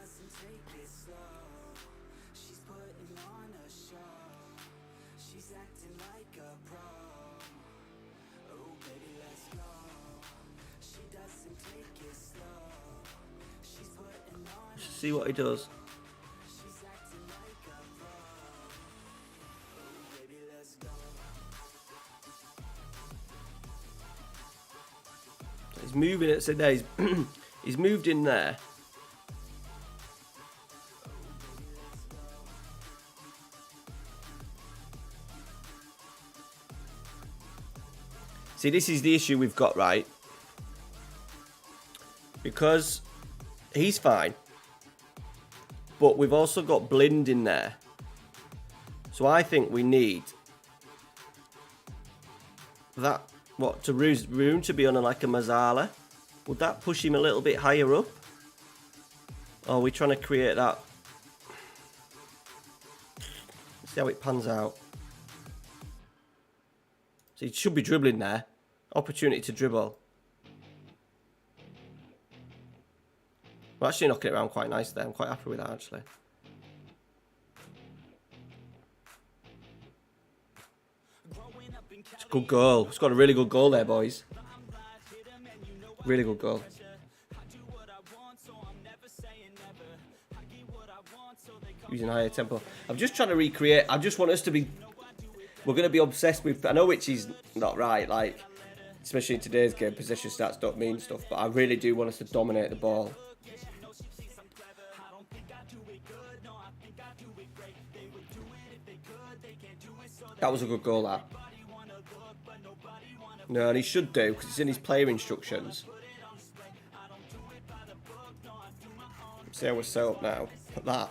Let's see what he does. He's moving it, so there he's moved in there. See, this is the issue we've got, right? Because he's fine, but we've also got Blind in there. So I think we need that, what, to room to be on like a Mazzala. Would that push him a little bit higher up? Or are we trying to create that? Let's see how it pans out. So he should be dribbling there. Opportunity to dribble. We're actually knocking it around quite nice there. I'm quite happy with that, actually. It's a good goal. It's got a really good goal there, boys. Really good goal. Using higher tempo. I'm just trying to recreate. I just want us to be... We're going to be obsessed with... I know which is not right, like... Especially in today's game, possession stats don't mean stuff. But I really do want us to dominate the ball. That was a good goal, that. No, and he should do, because it's in his player instructions. See how we're set up now. Put that.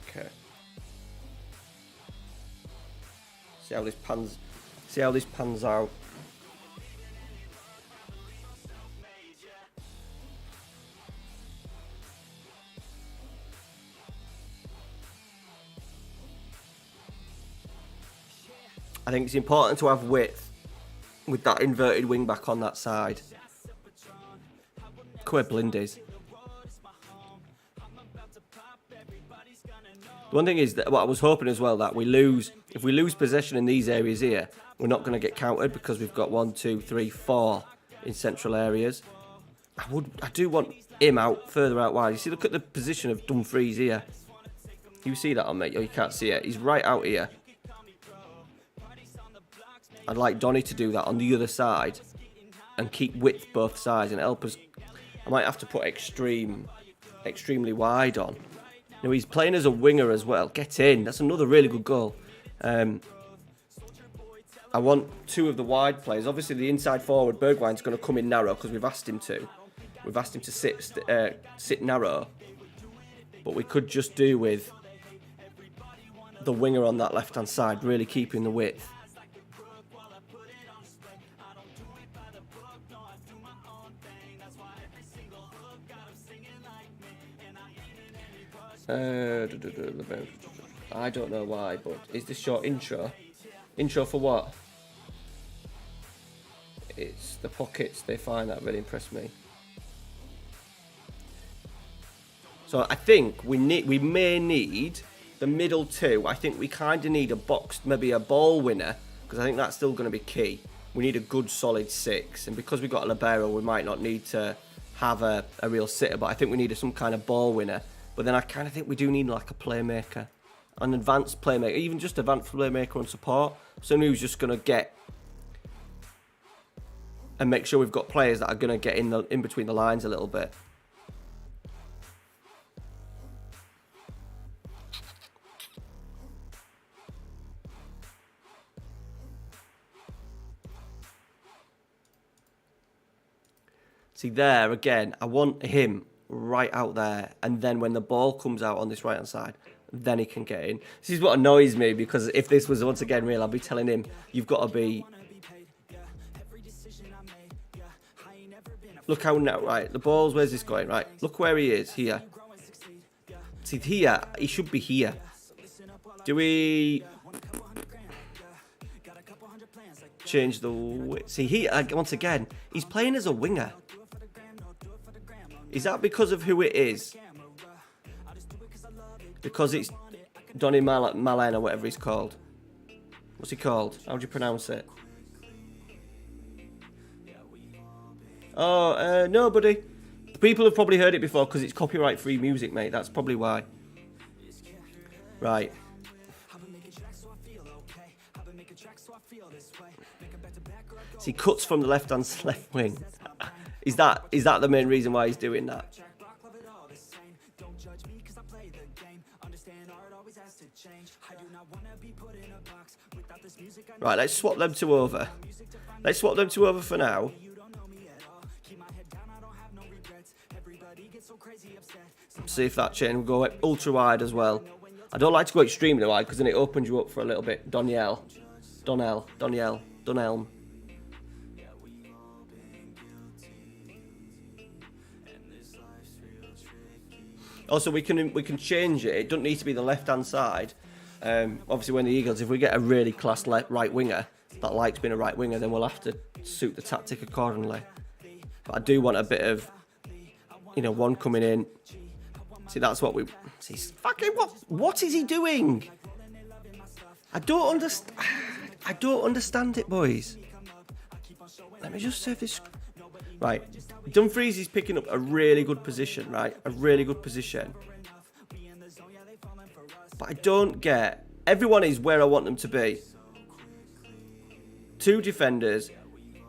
Okay. See how this pans out. I think it's important to have width with that inverted wing back on that side. Look where Blind is. The one thing is that what I was hoping as well, that if we lose possession in these areas here, we're not going to get countered because we've got 1, 2, 3, 4 in central areas. I do want him out further out wide. You see, look at the position of Dumfries here. You see that on me? Oh, you can't see it. He's right out here. I'd like Donny to do that on the other side. and keep width both sides and help us. I might have to put extremely wide on. You know, he's playing as a winger as well. Get in. That's another really good goal. I want two of the wide players. Obviously, the inside forward, Bergwijn's going to come in narrow because we've asked him to. We've asked him to sit narrow. But we could just do with the winger on that left-hand side, really keeping the width. I don't know why, but is this your intro? Intro for what? It's the pockets. They find that really impressed me. So I think we may need the middle two. I think we kind of need a box, maybe a ball winner, because I think that's still going to be key. We need a good solid 6, and because we've got a libero, we might not need to have a real sitter, but I think we need some kind of ball winner. But then I kind of think we do need like a playmaker, an advanced playmaker, even just advanced playmaker on support. Someone who's just going to get and make sure we've got players that are going to get in between the lines a little bit. See there again, I want him right out there, and then when the ball comes out on this right hand side, then he can get in. This is what annoys me, because if this was once again real, I'd be telling him, you've got to be. Look how now, right? The ball's, where's this going? Right, look where he is here. See here, he should be here. Do we change the width? See here, once again, he's playing as a winger. Is that because of who it is? Because it's Donny Malen or whatever he's called. What's he called? How do you pronounce it? Oh, nobody. People have probably heard it before because it's copyright-free music, mate. That's probably why. Right. See, cuts from the left wing. Is that the main reason why he's doing that? Right, let's swap them two over. Let's swap them two over for now. See if that chain will go ultra wide as well. I don't like to go extremely wide because then it opens you up for a little bit. Donnelly. Also, we can change it. It doesn't need to be the left-hand side. Obviously, when the Eagles, if we get a really class right winger that likes being a right winger, then we'll have to suit the tactic accordingly. But I do want a bit of, one coming in. See, that's what we. See, fucking what is he doing? I don't understand it, boys. Let me just save this. Right, Dumfries is picking up a really good position, right? A really good position. But I don't get. Everyone is where I want them to be. Two defenders.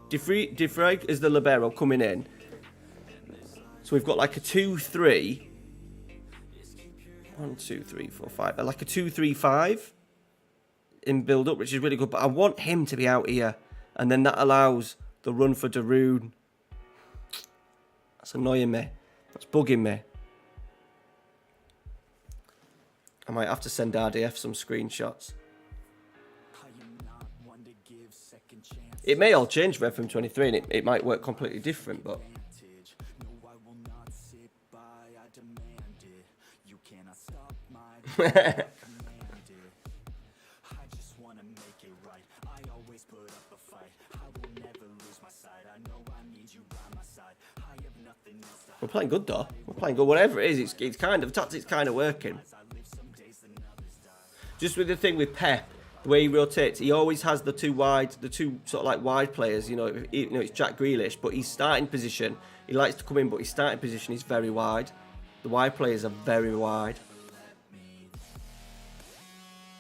De Vrij is the libero coming in. So we've got like a 2-3. 1, 2, 3, 4, 5. Like a 2-3-5 in build up, which is really good. But I want him to be out here. And then that allows the run for Daroon. That's annoying me. That's bugging me. I might have to send RDF some screenshots. It may all change for FM23 and it might work completely different, but... We're playing good though. We're playing good. Whatever it is, it's kind of tactics kind of working. Just with the thing with Pep, the way he rotates, he always has the two sort of like wide players. It's Jack Grealish, but his starting position, he likes to come in, but his starting position is very wide. The wide players are very wide.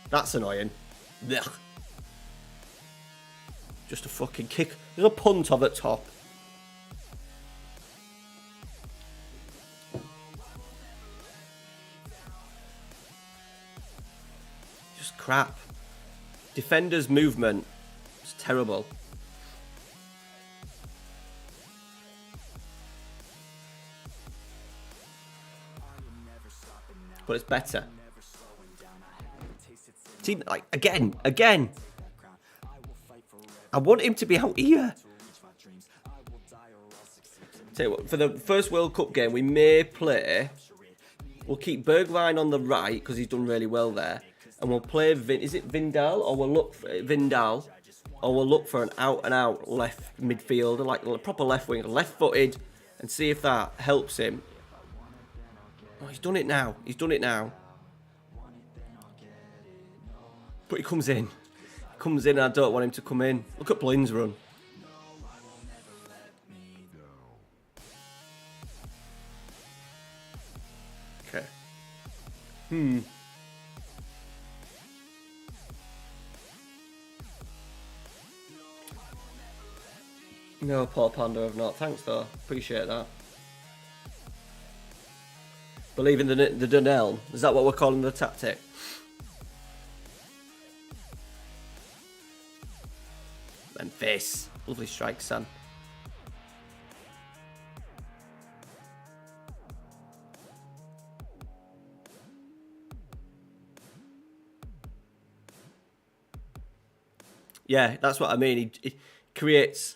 That's annoying. Ugh. Just a fucking kick. There's a punt over the top. crap. Defenders' movement is terrible. But it's better. See, like, again. I want him to be out here. Tell you what, for the first World Cup game, we may play. We'll keep Bergwijn on the right because he's done really well there, and we'll play. Is it Vindal, or we'll look for Vindal, or we'll look for an out-and-out left midfielder, like a proper left winger, left-footed, and see if that helps him. Oh, he's done it now. But he comes in. And I don't want him to come in. Look at Blin's run. Okay. No, Paul Panda, I've not. Thanks, though. Appreciate that. Believe in the Donnell. Is that what we're calling the tactic? Memphis. Lovely strike, son. Yeah, that's what I mean. He creates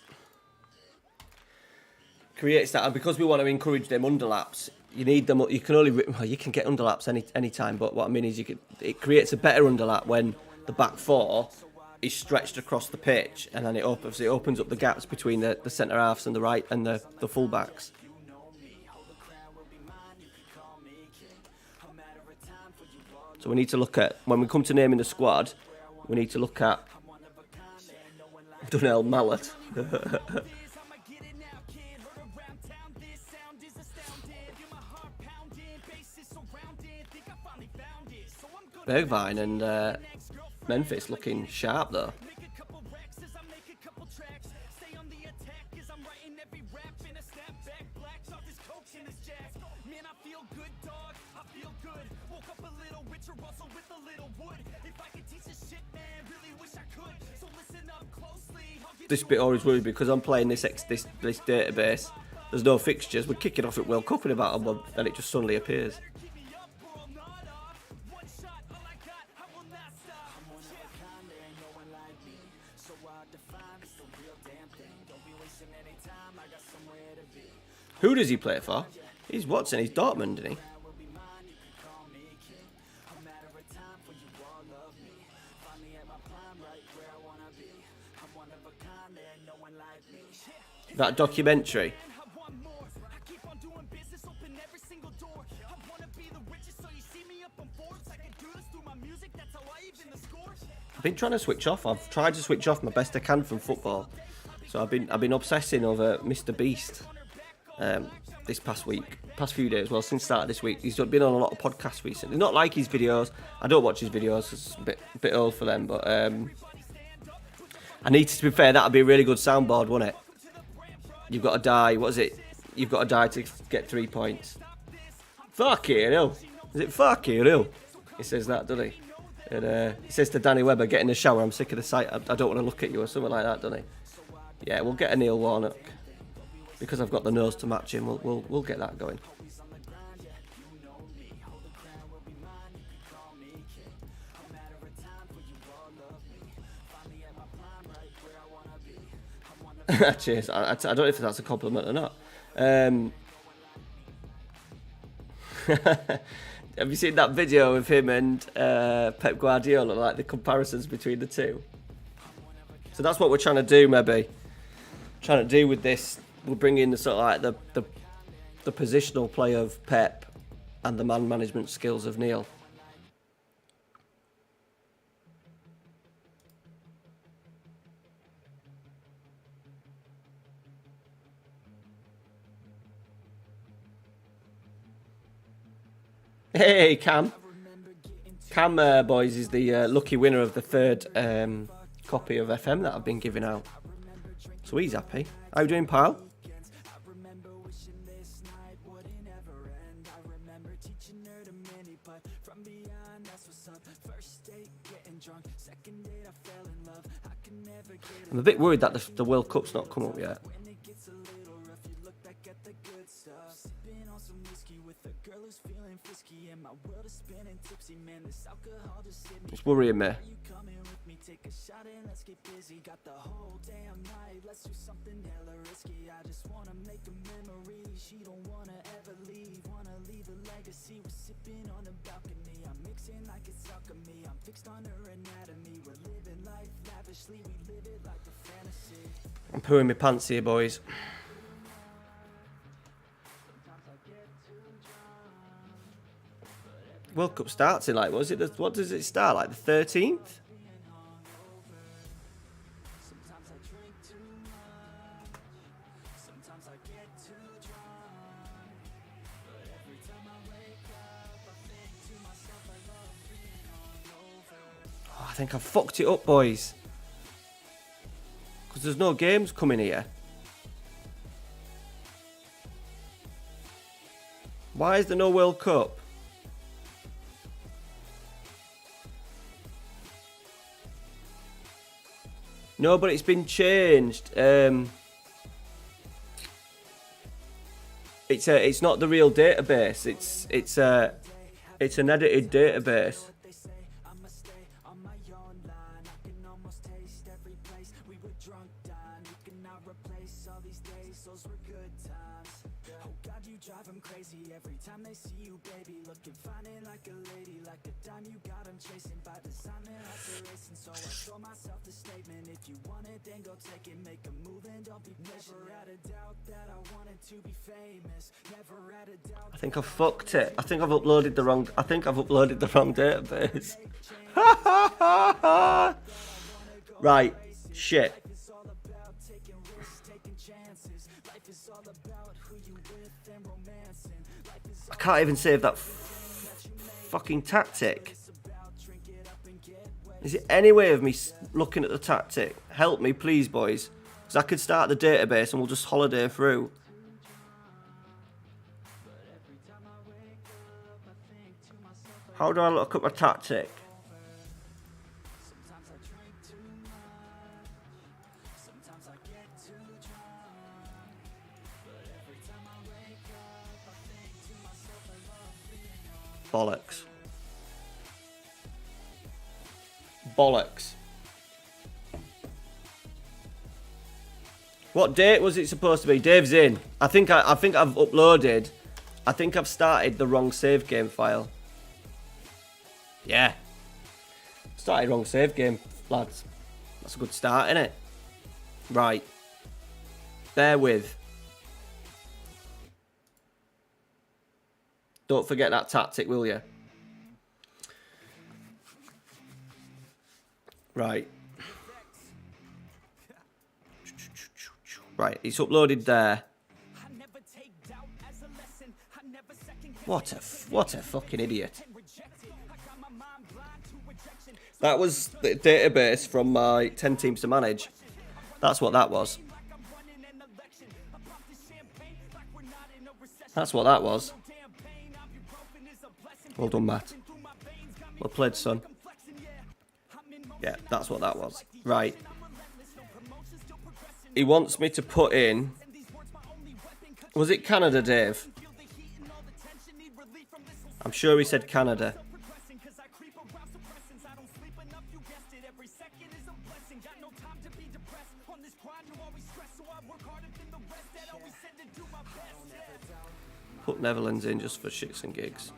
that, and because we want to encourage them underlaps, you need them. You can you can get underlaps any time, but what I mean is it creates a better underlap when the back four is stretched across the pitch, and then it opens up the gaps between the centre halves and the right and the full backs. So we need to look at, when we come to naming the squad, we need to look at Donnell Mallet. Bergwijn and Memphis looking sharp though. This bit always worries me because I'm playing this database. There's no fixtures. We're kicking off at World Cup in about a month, and it just suddenly appears. Who does he play for? He's Watson. He's Dortmund, isn't he? That documentary. I've been trying to switch off. I've tried to switch off my best I can from football. So I've been obsessing over Mr. Beast this past few days. Well, since start of this week, he's been on a lot of podcasts recently. Not like his videos. I don't watch his videos. It's a bit old for them. But I need to be fair. That'd be a really good soundboard, wouldn't it? You've got to die. What is it? You've got to die to get 3 points. Fucking hell. Is it fucking hell? He says that, doesn't he? And he says to Danny Webber, get in the shower. I'm sick of the sight. I don't want to look at you or something like that, doesn't he? Yeah, we'll get a Neil Warnock. Because I've got the nose to match him, we'll get that going. Cheers. I don't know if that's a compliment or not. Have you seen that video of him and Pep Guardiola, like the comparisons between the two? So that's what we're trying to do, maybe. Trying to do with this. We'll bring in the sort of like the positional play of Pep and the man management skills of Neil. Hey, Cam. Cam, boys, is the lucky winner of the third copy of FM that I've been giving out. So he's happy. How you doing, pal? I'm a bit worried that the World Cup's not come up yet. It's worrying me. I'm pooing my pants here, boys. World Cup starts in like, what does it start, like the 13th? Oh, I think I fucked it up, boys. Because there's no games coming here. Why is there no World Cup? No, but it's been changed. It's not the real database. It's an edited database. I think I've fucked it. I think I've uploaded the wrong database. Right, shit. I can't even save that fucking tactic. Is it any way of me looking at the tactic? Help me, please, boys. Because I could start the database and we'll just holiday through. How do I look up a tactic? Bollocks. Bollocks. What date was it supposed to be? Dave's in. I think I've uploaded. I think I've started the wrong save game file. Yeah. Started wrong save game, lads. That's a good start, isn't it? Right. Bear with. Don't forget that tactic, will you? Right. Right, it's uploaded there. What a fucking idiot. That was the database from my 10 teams to manage. That's what that was. That's what that was. Well done, Matt. Well played, son. Yeah, that's what that was. Right. He wants me to put in... Was it Canada, Dave? I'm sure he said Canada. Put Netherlands in just for shits and gigs.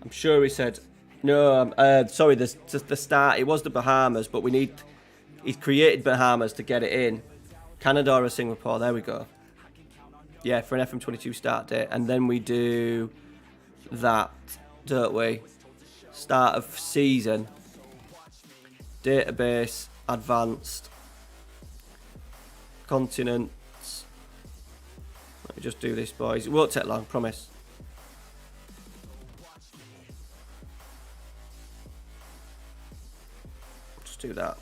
I'm sure he said... No, sorry, the start, it was the Bahamas, but we need... He's created Bahamas to get it in. Canada or Singapore, there we go. Yeah, for an FM22 start date. And then we do that, don't we? Start of season. Database, advanced. Continents. Let me just do this, boys. It won't take long, promise. Just do that.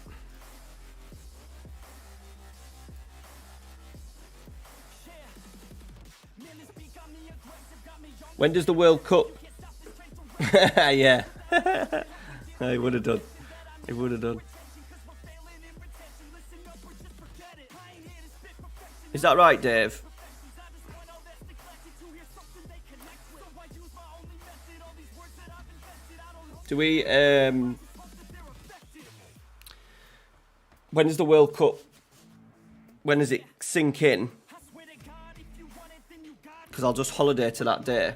When does the World Cup? Yeah. I would have done. He would have done. Is that right, Dave? Do we, when does the World Cup, when does it sink in? Because I'll just holiday to that day.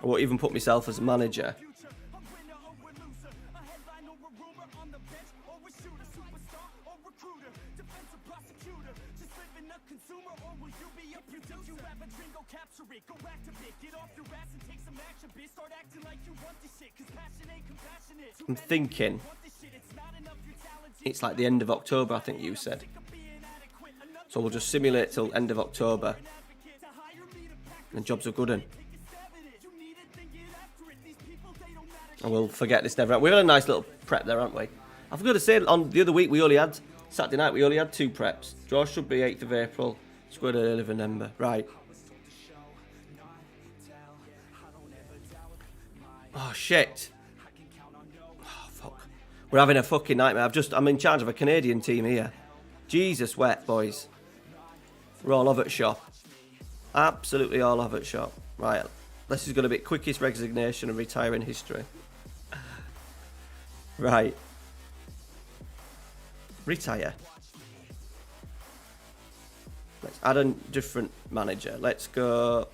I won't even put myself as a manager. I'm thinking it's like the end of October, I think you said. So we'll just simulate till end of October. And jobs are good un. And we'll forget this never. We had a nice little prep there, haven't we? I forgot to say, on the other week we only had, Saturday night we only had 2 preps. Draw should be 8th of April, squared at 11th November. Right. Oh shit. Oh fuck. We're having a fucking nightmare. I'm in charge of a Canadian team here. Jesus wet, boys. We're all over at shop. Absolutely all over at shop. Right. This is going to be quickest resignation and retire in history. Right. Retire. Let's add a different manager. Let's go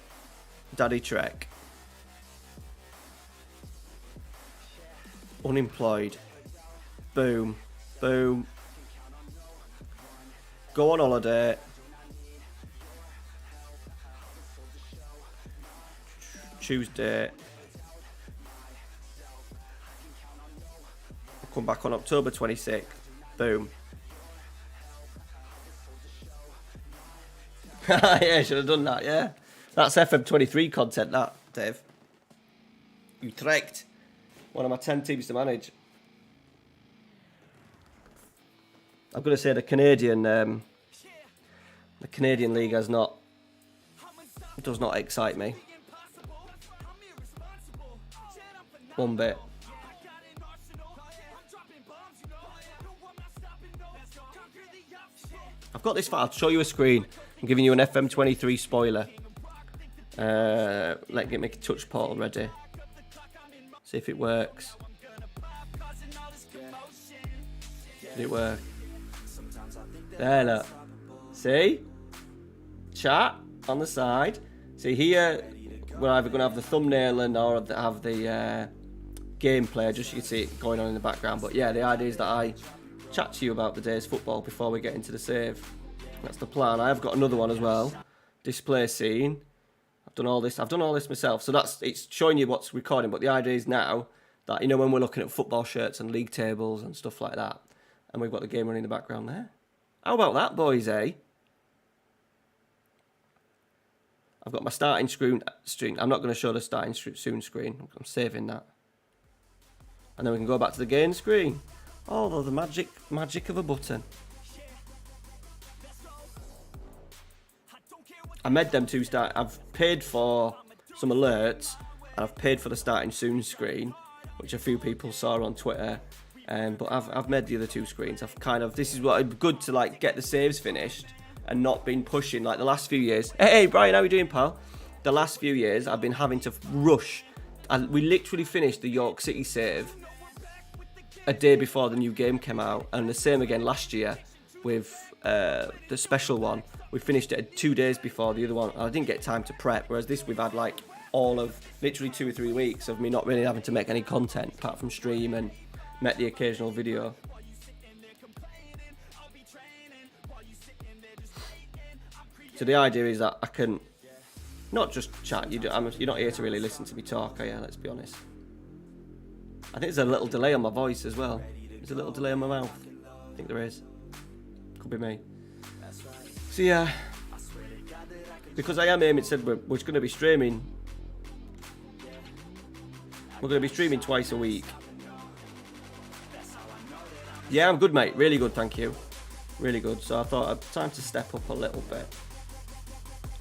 Daddy Trek. Unemployed. Boom. Boom. Go on holiday. Tuesday. Come back on October 26th. Boom. Yeah, should have done that, yeah. That's FM23 content, that, Dave. Utrecht. One of my 10 teams to manage. I'm going to say the Canadian League does not excite me. One bit. I've got this file. I'll show you a screen. I'm giving you an FM23 spoiler. Let me make a touch portal ready. See if it works. Did it work? There, look. See? Chat on the side. See here, we're either going to have the thumbnail and or have the gameplay, just so you can see it going on in the background. But yeah, the idea is that I chat to you about the day's football before we get into the save. That's the plan. I have got another one as well. Display scene. I've done all this myself. So it's showing you what's recording. But the idea is now that, you know, when we're looking at football shirts and league tables and stuff like that, and we've got the game running in the background there. How about that, boys, eh? I've got my starting screen. I'm not going to show the starting soon screen. I'm saving that. And then we can go back to the game screen. Oh, the magic of a button. I made them two start. I've paid for some alerts, and I've paid for the starting soon screen, which a few people saw on Twitter. But I've made the other 2 screens. This is what it's good to like get the saves finished and not been pushing like the last few years. Hey Brian, how you doing, pal? The last few years I've been having to rush. We literally finished the York City save a day before the new game came out, and the same again last year with the special one. We finished it 2 days before the other one. I didn't get time to prep, whereas this we've had like all of literally 2 or 3 weeks of me not really having to make any content apart from stream and make the occasional video. So the idea is that I can not just chat. You're not here to really listen to me talk, are you? Let's be honest. I think there's a little delay on my voice as well. There's a little delay on my mouth. I think there is. Could be me. So yeah, because I am aiming, said we're going to be streaming. We're going to be streaming twice a week. Yeah, I'm good, mate. Really good, thank you. Really good. So I thought time to step up a little bit.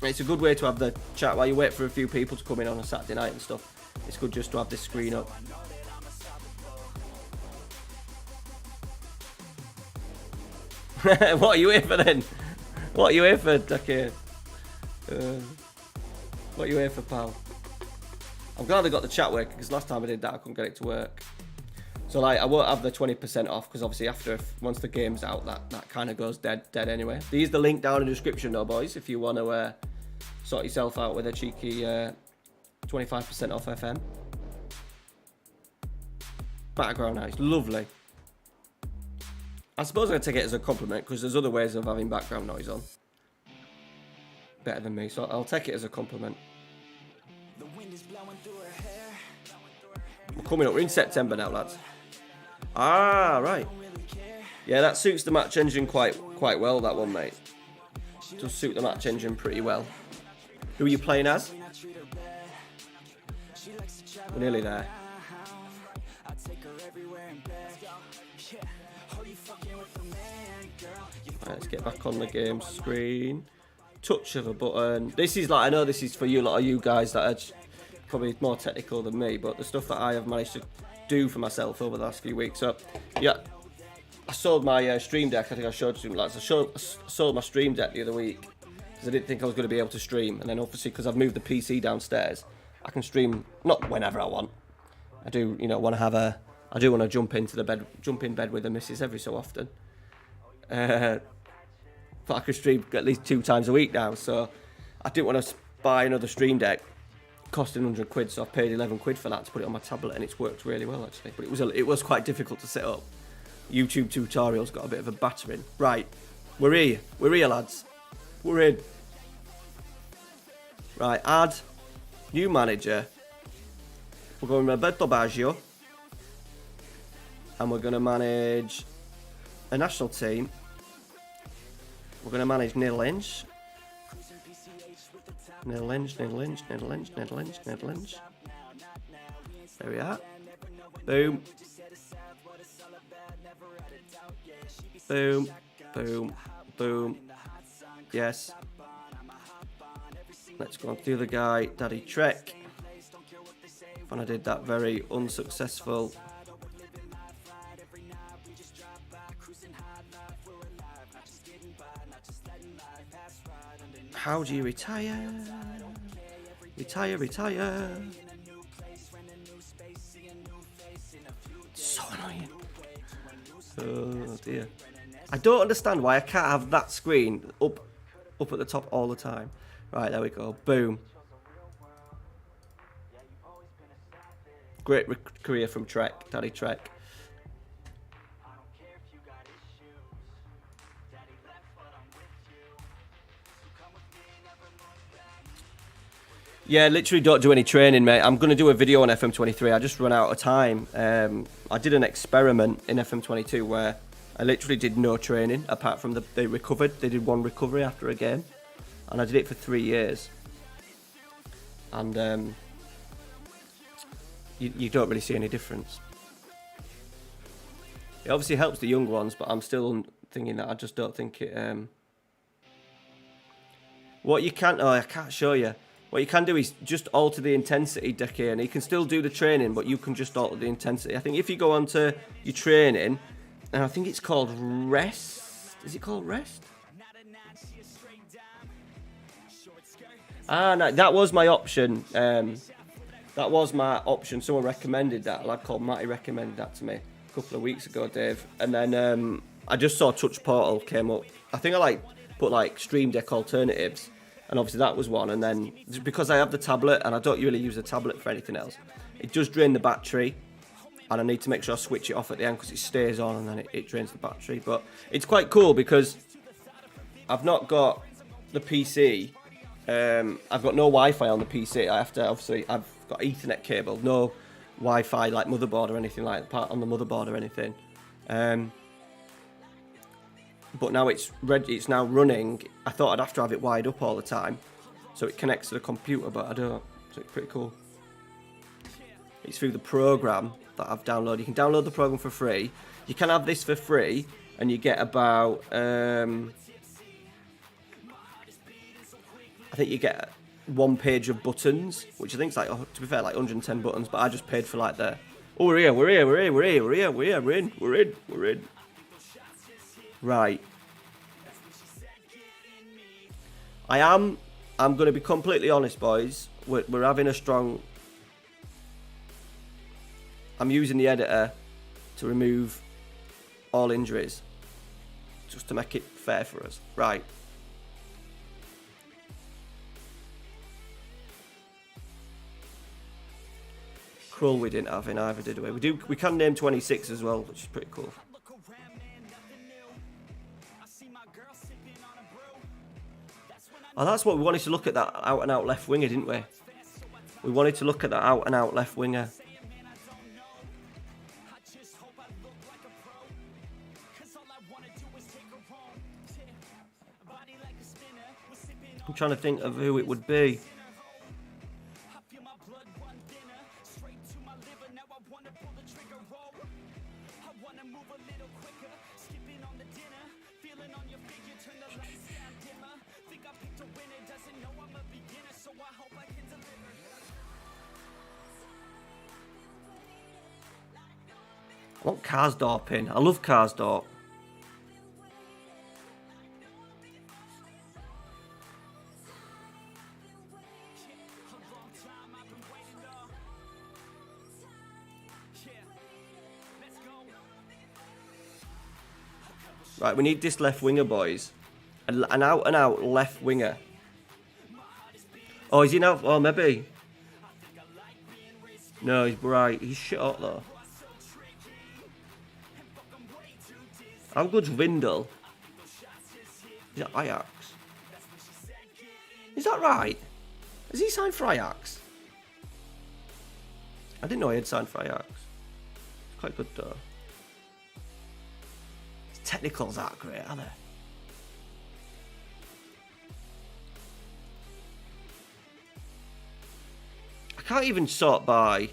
It's a good way to have the chat while you wait for a few people to come in on a Saturday night and stuff. It's good just to have this screen up. What are you here for then? What are you here for, okay? What are you here for, pal? I'm glad I got the chat working because last time I did that I couldn't get it to work. So like I won't have the 20% off because obviously once the game's out that kind of goes dead anyway. There's the link down in the description though, boys, if you want to sort yourself out with a cheeky 25% off FM. Background noise, lovely. I suppose I'm going to take it as a compliment because there's other ways of having background noise on. Better than me, so I'll take it as a compliment. We're coming up, we're in September now, lads. Ah, right. Yeah, that suits the match engine quite well, that one, mate. Does suit the match engine pretty well. Who are you playing as? We're nearly there. Right, let's get back on the game screen. Touch of a button. This is like, I know this is for you, a lot of you guys that are probably more technical than me, but the stuff that I have managed to do for myself over the last few weeks. So, yeah, I sold my Stream Deck. I think I showed you, lads. I sold my Stream Deck the other week because I didn't think I was going to be able to stream. And then obviously because I've moved the PC downstairs, I can stream not whenever I want. I do, you know, want to have a. I do want to jump in bed with the missus every so often. But I can stream at least 2 times a week now, so I didn't want to buy another Stream Deck costing 100 quid, so I paid 11 quid for that to put it on my tablet, and it's worked really well actually. But it was quite difficult to set up. YouTube tutorials got a bit of a battering. Right, we're here, lads. We're in. Right, add new manager. We're going Roberto Baggio, and we're going to manage a national team. We're going to manage Netherlands. Netherlands. There we are. Boom. Boom. Boom. Boom. Yes. Let's go on to the other guy, Daddy Trek. And I did that very unsuccessful. How do you retire? Retire. So annoying. Oh dear. I don't understand why I can't have that screen up at the top all the time. Right, there we go. Boom. Great career from Trek, Daddy Trek. Yeah, literally don't do any training, mate. I'm going to do a video on FM23. I just run out of time. I did an experiment in FM22 where I literally did no training apart from they recovered. They did one recovery after a game. And I did it for 3 years. And you don't really see any difference. It obviously helps the young ones, but I'm still thinking that I just don't think it... What you can't... Oh, I can't show you. What you can do is just alter the intensity, Deke, and you can still do the training, but you can just alter the intensity. I think if you go onto your training, and I think it's called rest. Is it called rest? Ah, no, that was my option. That was my option. Someone recommended that. A lad called Matty recommended that to me a couple of weeks ago, Dave. And then I just saw Touch Portal came up. I think I put Stream Deck alternatives. And obviously that was one, and then because I have the tablet and I don't really use the tablet for anything else, it does drain the battery, and I need to make sure I switch it off at the end because it stays on and then it drains the battery. But it's quite cool because I've not got the PC, I've got no Wi-Fi on the PC. I've got Ethernet cable, no Wi-Fi like motherboard or anything like that on the motherboard or anything. But now it's now running. I thought I'd have to have it wired up all the time, so it connects to the computer, but I don't. So it's pretty cool. It's through the program that I've downloaded. You can download the program for free. You can have this for free, and you get about I think you get 1 page of buttons, which I think is like, to be fair, like 110 buttons, but I just paid for like the, oh, we're in. Right. I'm going to be completely honest, boys. We're having a strong... I'm using the editor to remove all injuries, just to make it fair for us. Right. Krull we didn't have in either, did we? We can name 26 as well, which is pretty cool. Oh, that's what we wanted to look at, that out-and-out left winger, didn't we? We wanted to look at that out-and-out left winger. I'm trying to think of who it would be. I want Karsdorp in. I love Karsdorp. Right, we need this left winger, boys. An out-and-out left winger. Oh, is he now? Oh, maybe. No, he's right. He's shit hot, though. How good's Vindel? Is that Ajax? Is that right? Has he signed for Ajax? I didn't know he had signed for Ajax. It's quite good, though. His technicals aren't great, are they? I can't even sort by...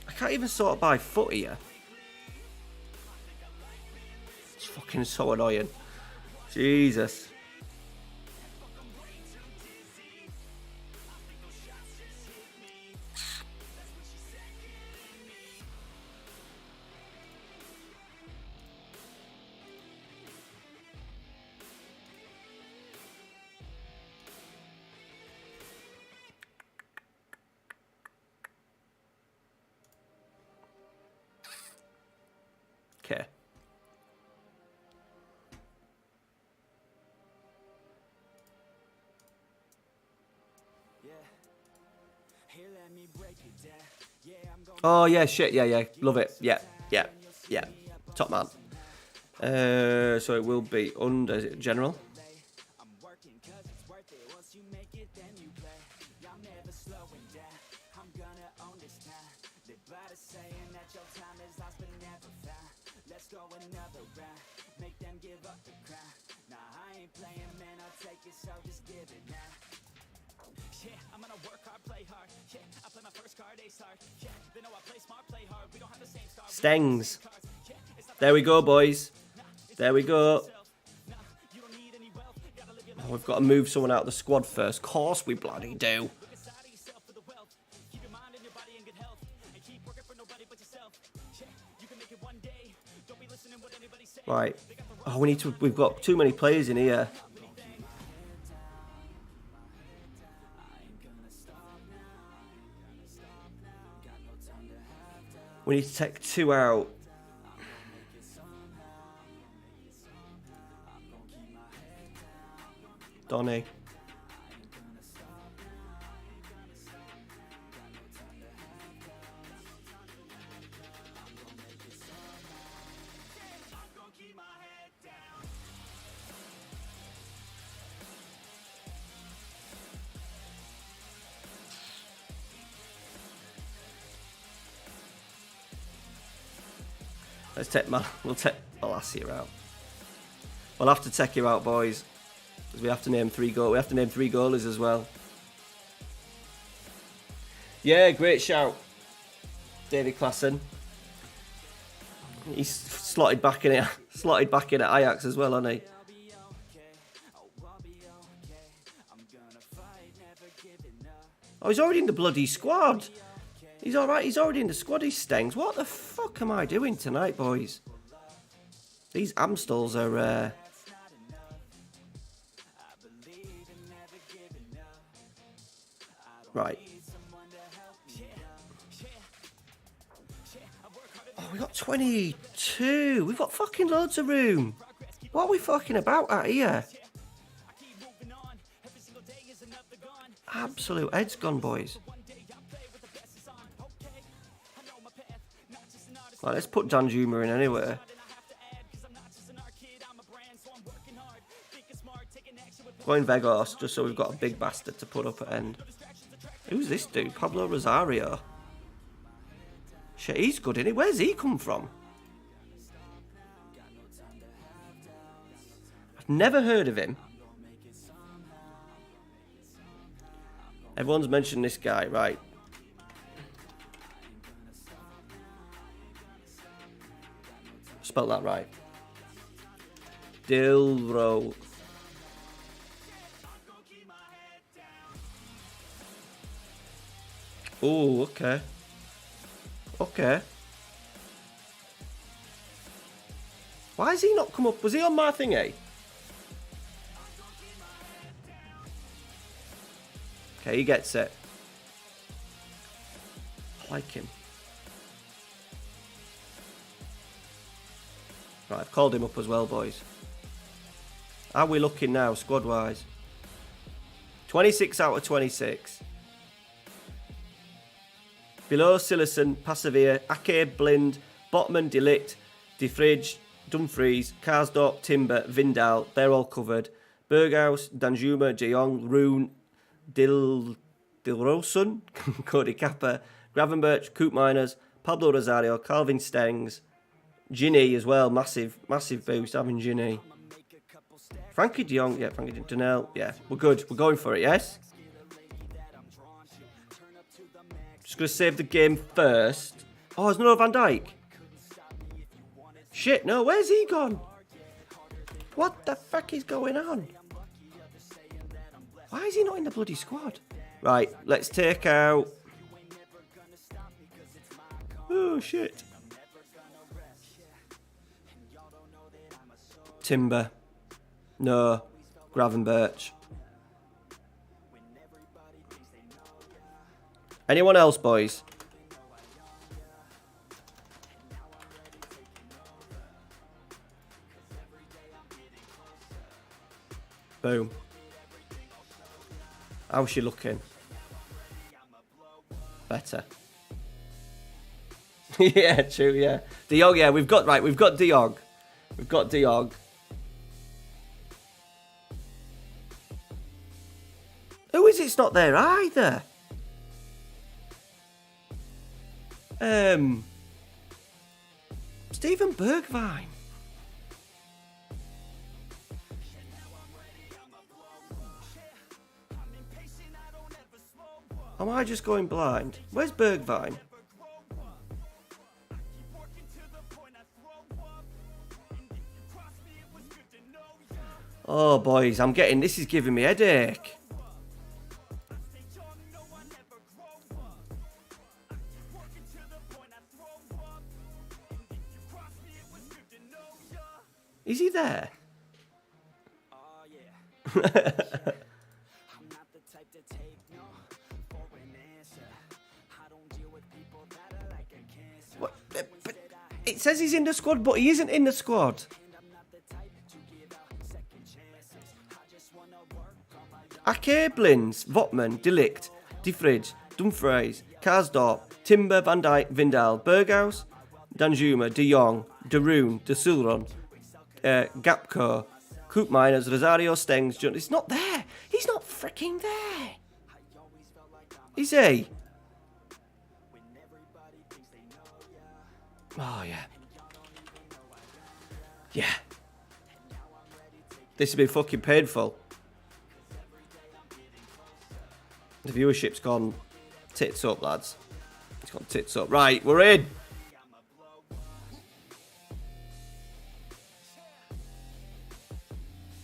I can't even sort by foot here. It's fucking so annoying. Jesus. Okay. Oh yeah, shit, yeah, love it, yeah, top man. So it will be under, is it general? Stengs. There we go, boys. There we go. Oh, we've got to move someone out of the squad first. Of course we bloody do. Right. Oh, we need to. We've got too many players in here. We need to take 2 out. Donny. We'll take Malacia out. We'll have to take you out, boys, because we have to name 3 goals. We have to name 3 goalies as well. Yeah, great shout, David Klassen. He's slotted back in it. Slotted back in at Ajax as well, hasn't he? Oh, he's already in the bloody squad. He's all right. He's already in the squad. He Stengs. What the fuck am I doing tonight, boys? These Amstels are. Right. Oh, we got 22. We've got fucking loads of room. What are we fucking about out here? Absolute heads gone, boys. Right, let's put Danjuma in anyway. Going Vegas, just so we've got a big bastard to put up at end. Who's this dude? Pablo Rosario. Shit, he's good, isn't he? Where's he come from? I've never heard of him. Everyone's mentioned this guy, right? Spell that right. Dilro. Oh, okay. Okay. Why has he not come up? Was he on my thingy? Okay, he gets it. I like him. Right, I've called him up as well, boys. How are we looking now, squad-wise? 26 out of 26. Below Sillison, Passavia, Ake, Blind, Botman, Delict, Defridge, Dumfries, Karsdorp, Timber, Vindal, they're all covered. Berghaus, Danjuma, De Jong, Roon, Dilrosun, Cody Kappa, Gravenberch, Coop Miners, Pablo Rosario, Calvin Stengs, Ginny as well, massive boost having Ginny. Frankie De Jong, yeah, Frankie Donnell, yeah, we're good, we're going for it, yes? Just going to save the game first. Oh, there's no Van Dijk. Shit, no, where's he gone? What the fuck is going on? Why is he not in the bloody squad? Right, let's take out... Oh, shit. Timber. No. Gravenberch. Anyone else, boys? Boom. How's she looking? Better. Yeah, true, yeah. De Jong, yeah, we've got De Jong. We've got De Jong. Who is it's not there either? Stephen Bergwijn. Am I just going blind? Where's Bergwijn? Oh, boys, this is giving me a headache. Is he there? What? But it says he's in the squad, but he isn't in the squad. Ake, Blins, Votman, Delict, Defridge, Dumfries, Karsdorp, Timber, Van Dijk, Vindal, Berghaus, Danjuma, De Jong, De Roon, De Silron, Gapco, Coop Miners, Rosario, Stengs, John. It's not there. He's not freaking there. Is he? Oh, yeah. Yeah. This has been fucking painful. The viewership's gone tits up, lads. It's gone tits up. Right, we're in.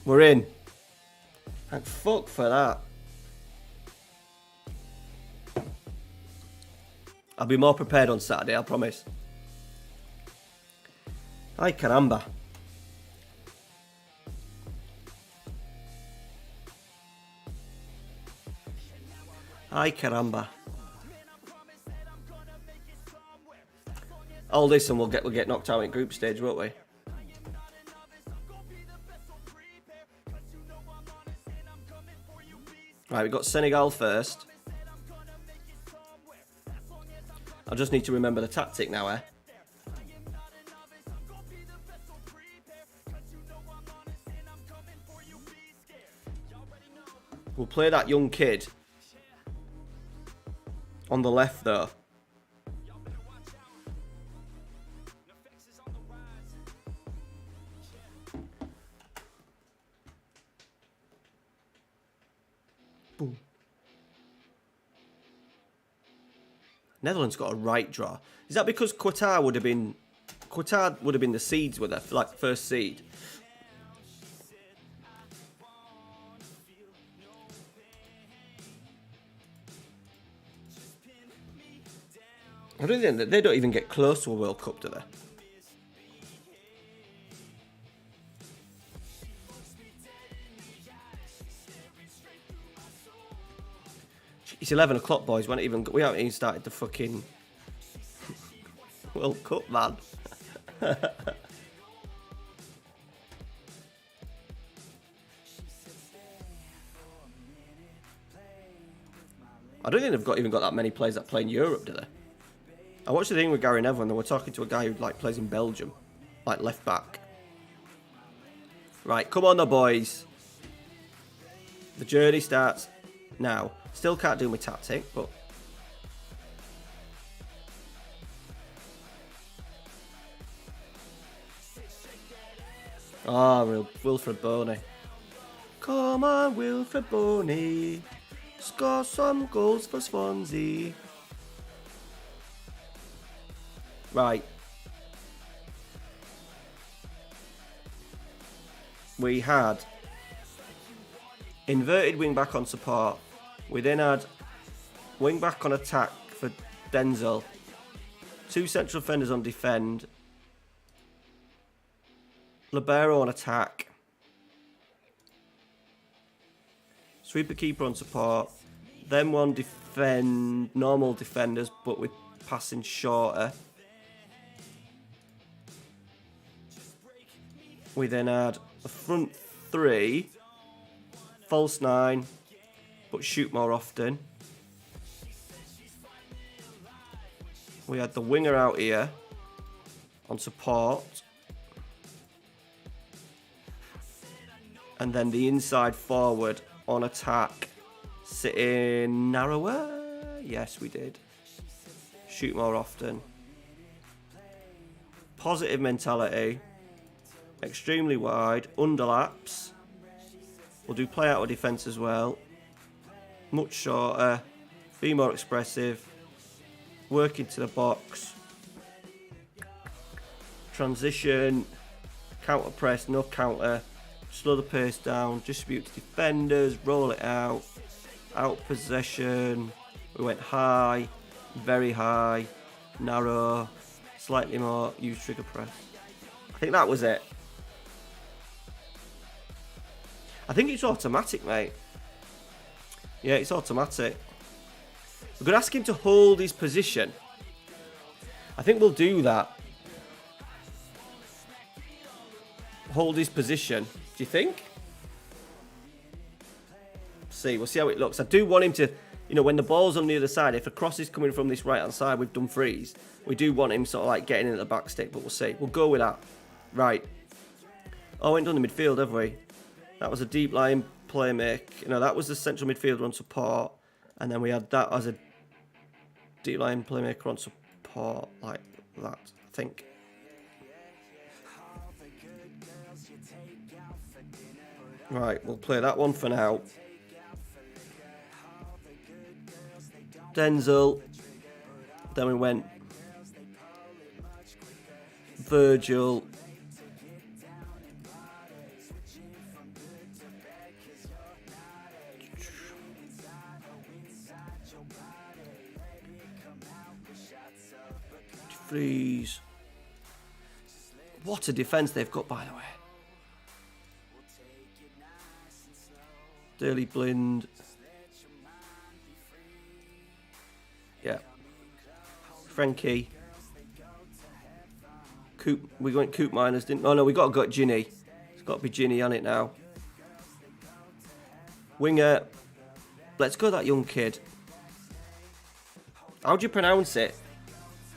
We're in. Thank fuck for that. I'll be more prepared on Saturday, I promise. Ay caramba. Ay caramba. All this and we'll get knocked out in group stage, won't we? Right, we've got Senegal first. I just need to remember the tactic now, eh? We'll play that young kid on the left, though. Boom. Netherlands got a right draw. Is that because Qatar would have been the seeds with her, like first seed? I don't think they don't even get close to a World Cup, do they? It's 11 o'clock, boys. We haven't even started the fucking World Cup, man. I don't think they've even got that many players that play in Europe, do they? I watched the thing with Gary Neville and they were talking to a guy who plays in Belgium, like left back. Right, come on, the boys. The journey starts now. Still can't do my tactic, but Wilfred Boney. Come on, Wilfred Boney. Score some goals for Swansea. Right. We had inverted wing back on support. We then had wing back on attack for Denzel. Two central defenders on defend. Libero on attack. Sweeper keeper on support. Then one normal defenders, but with passing shorter. We then had a front three, false nine, but shoot more often. We had the winger out here on support. And then the inside forward on attack, sitting narrower. Yes, we did. Shoot more often. Positive mentality. Extremely wide. Underlaps. We'll do play out of defence as well. Much shorter. Be more expressive. Work into the box. Transition. Counter press. No counter. Slow the pace down. Distribute to defenders. Roll it out. Out possession. We went high. Very high. Narrow. Slightly more. Use trigger press. I think that was it. I think it's automatic, mate. Yeah, it's automatic. We're going to ask him to hold his position. I think we'll do that. Hold his position. Do you think? See, we'll see how it looks. I do want him to, when the ball's on the other side, if a cross is coming from this right-hand side with Dumfries, we do want him sort of like getting in at the back stick, but we'll see. We'll go with that. Right. Oh, we ain't done the midfield, have we? That was a deep line playmaker. That was the central midfielder on support. And then we had that as a deep line playmaker on support, like that, I think. Right, we'll play that one for now. Denzel. Then we went Virgil. Freeze. What a defence they've got, by the way. Daily Blind. Yeah. Frankie. Coop. We went Coop Miners, didn't? Oh no, we got Ginny. It's got to be Ginny on it now. Winger. Let's go that young kid. How do you pronounce it?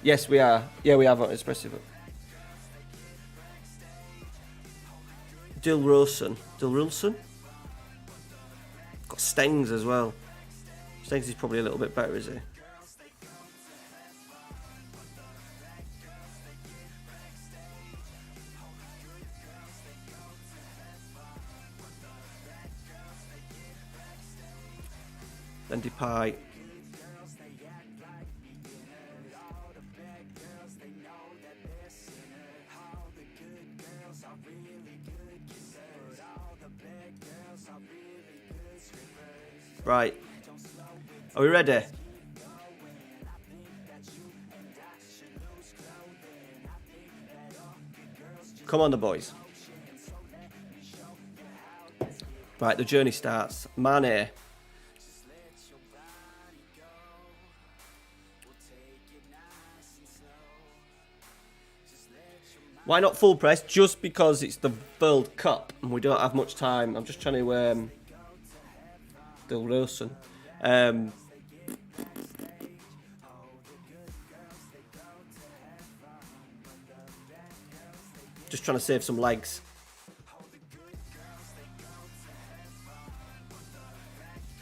Yes, we are. Yeah, we have on expressive. Dilrosun. Got Stengs as well. Stengs is probably a little bit better, is he? Then Depay. Right. Are we ready? Come on, the boys. Right, the journey starts. Mane. Why not full press? Just because it's the World Cup and we don't have much time. I'm just trying to Dilrosun. Just trying to save some legs.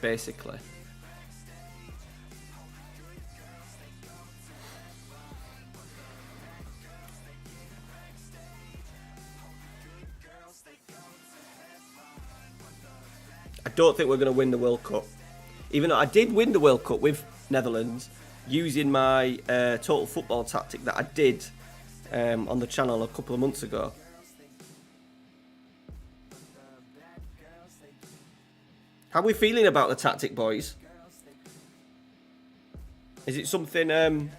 Basically. I don't think we're going to win the World Cup. Even though I did win the World Cup with Netherlands using my total football tactic that I did on the channel a couple of months ago. How are we feeling about the tactic, boys? Is it something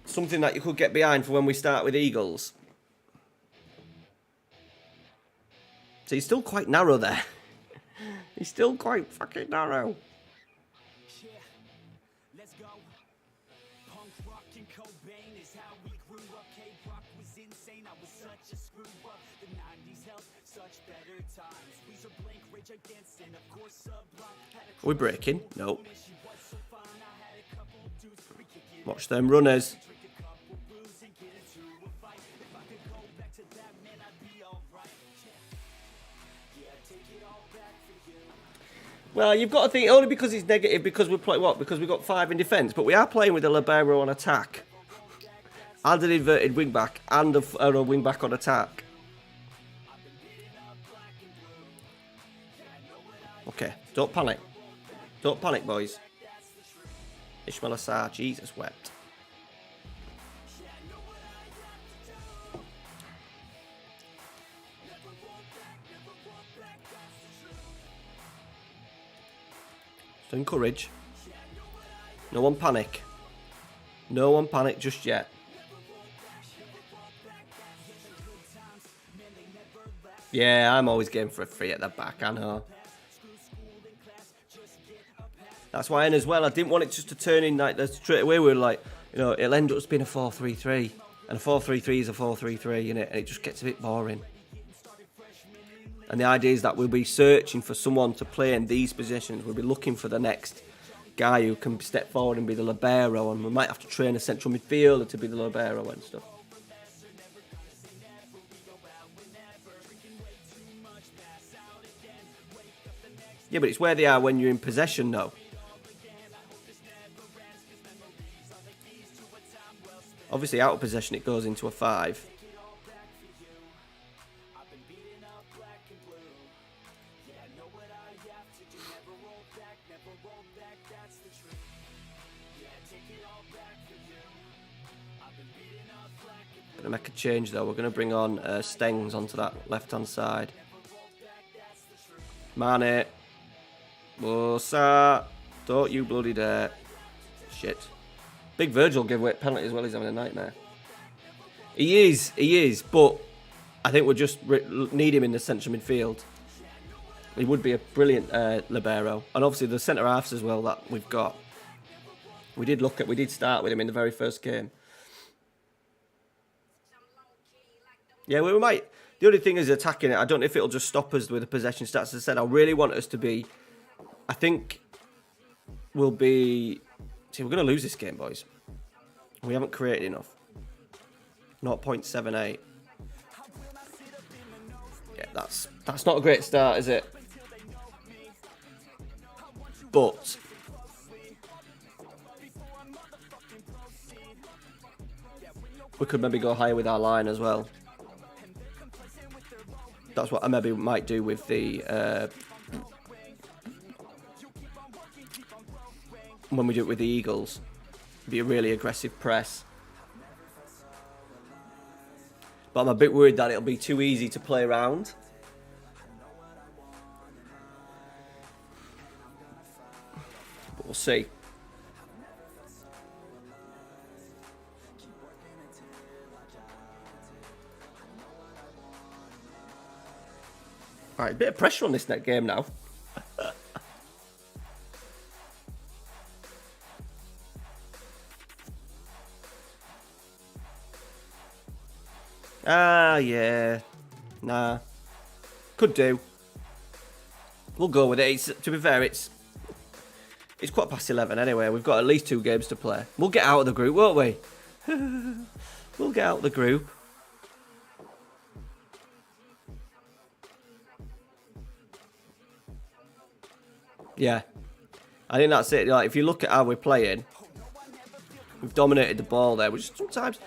something that you could get behind for when we start with Eagles? So he's still quite narrow there. He's still quite fucking narrow. Let's go. Punk rock and Cobain is how we grew up. K-rock was insane. I was such a screw up. The 90s held such better times. We are Blink, Rage Against, and of course Sublime. Are we breaking? Nope. Watch them runners. Well, you've got to think only because it's negative because we play what? Because we've got 5 in defence, but we are playing with a libero on attack, and an inverted wing back, and a wing back on attack. Okay, don't panic, boys. Ismail Assar, Jesus wept. So encourage. No one panic. No one panic just yet. Yeah, I'm always game for a free at the back, I know. That's why, and as well, I didn't want it just to turn in like that straight away. We were like, you know, it'll end up being a 4-3-3. And a 4-3-3 is a 4-3-3, innit? And it just gets a bit boring. And the idea is that we'll be searching for someone to play in these positions. We'll be looking for the next guy who can step forward and be the libero. And we might have to train a central midfielder to be the libero and stuff. Yeah, but it's where they are when you're in possession, though. Obviously, out of possession, it goes into a 5. Gonna make a change, though. We're going to bring on Stengs onto that left-hand side. Mane. Bosa. Don't you bloody dare. Shit. Big Virgil gave away a penalty as well. He's having a nightmare. He is, but I think we'll just need him in the central midfield. He would be a brilliant libero. And obviously the centre-halves as well that we've got. We did start with him in the very first game. Yeah, we might. The only thing is attacking it. I don't know if it'll just stop us with the possession stats. As I said, I really want us to be... I think we'll be... See, we're going to lose this game, boys. We haven't created enough. 0.78. Yeah, that's not a great start, is it? But we could maybe go higher with our line as well. That's what I maybe might do with the when we do it with the Eagles. Be a really aggressive press. But I'm a bit worried that it'll be too easy to play around. But we'll see. Alright, a bit of pressure on this next game now. Yeah. Nah. Could do. We'll go with it. To be fair, it's 11:15 anyway. We've got at least 2 games to play. We'll get out of the group, won't we? We'll get out of the group. Yeah. I think that's it. Like, if you look at how we're playing, we've dominated the ball there, which sometimes,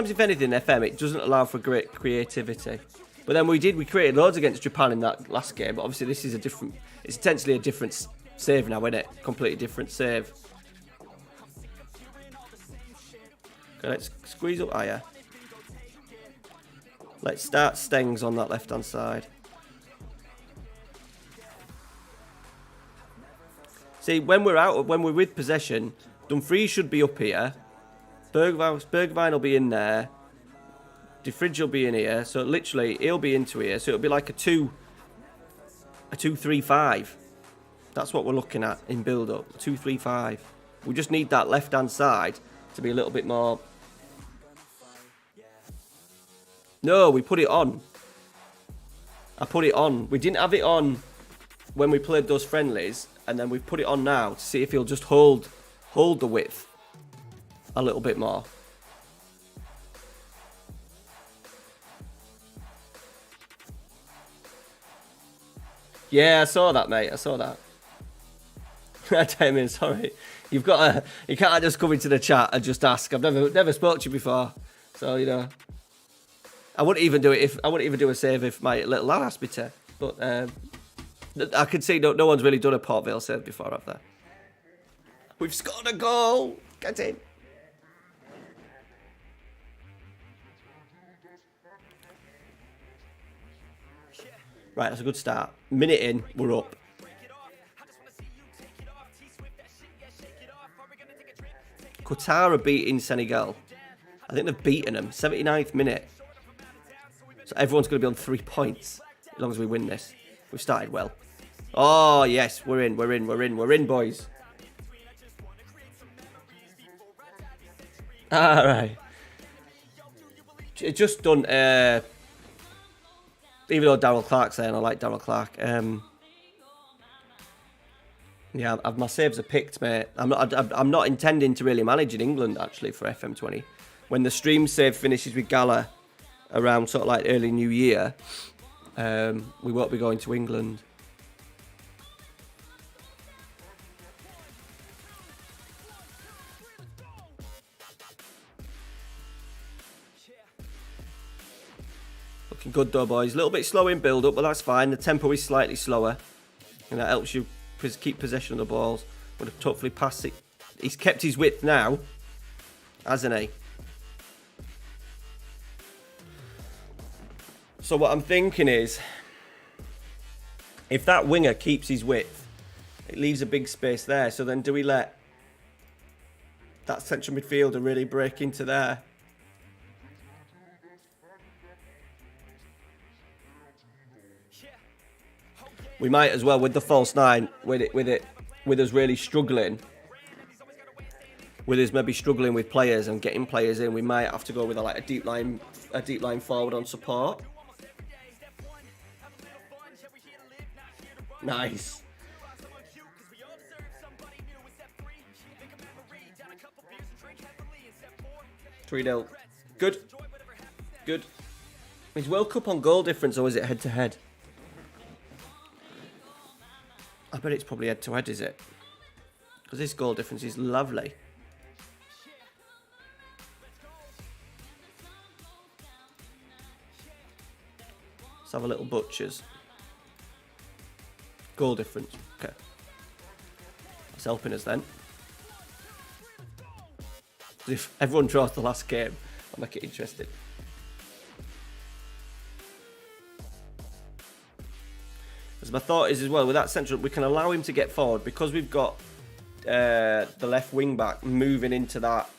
if anything, FM, it doesn't allow for great creativity. But then we created loads against Japan in that last game, but obviously this is it's potentially a different save now, isn't it? Completely different save. Okay, let's squeeze up higher. Let's start Stengs on that left-hand side. See, when we're with possession, Dumfries should be up here. Bergwijn will be in there. Defridge will be in here. So literally, he'll be into here. So it'll be like a 2-3-5. That's what we're looking at in build-up. 2-3-5. We just need that left-hand side to be a little bit more... No, we put it on. I put it on. We didn't have it on when we played those friendlies. And then we've put it on now to see if he'll just hold the width a little bit more. Yeah, I saw that, mate. I saw that. Damien, sorry. You can't just come into the chat and just ask. I've never spoke to you before. So, you know. I wouldn't even do a save if my little lad asked me to. But I can see no one's really done a Port Vale save before, have they? We've scored a goal. Get in. Right, that's a good start. Minute in, we're up. Qatar are beating Senegal. I think they've beaten them. 79th minute. So everyone's going to be on 3 points as long as we win this. We've started well. Oh, yes, we're in, boys. All right. Just done, even though Darryl Clark's saying I like Darryl Clark. Yeah, my saves are picked, mate. I'm not intending to really manage in England, actually, for FM20. When the stream save finishes with Gala around sort of like early New Year, we won't be going to England. Looking good though, boys. A little bit slow in build-up, but that's fine. The tempo is slightly slower, and that helps you keep possession of the balls. But hopefully pass it. He's kept his width now, hasn't he? So what I'm thinking is, if that winger keeps his width, It leaves a big space there. So then do we let that central midfielder really break into there? We might as well with the false nine, with us really struggling. With us maybe struggling with players and getting players in, we might have to go with a deep line forward on support. Nice. 3-0. Good. Good. Is World Cup on goal difference or is it head to head? I bet it's probably head to head, is it? Because this goal difference is lovely. Let's have a little butchers. Goal difference. Okay. That's helping us then. If everyone draws the last game, I'll make it interesting. As my thought is as well, with that central, we can allow him to get forward because we've got the left wing back moving into that.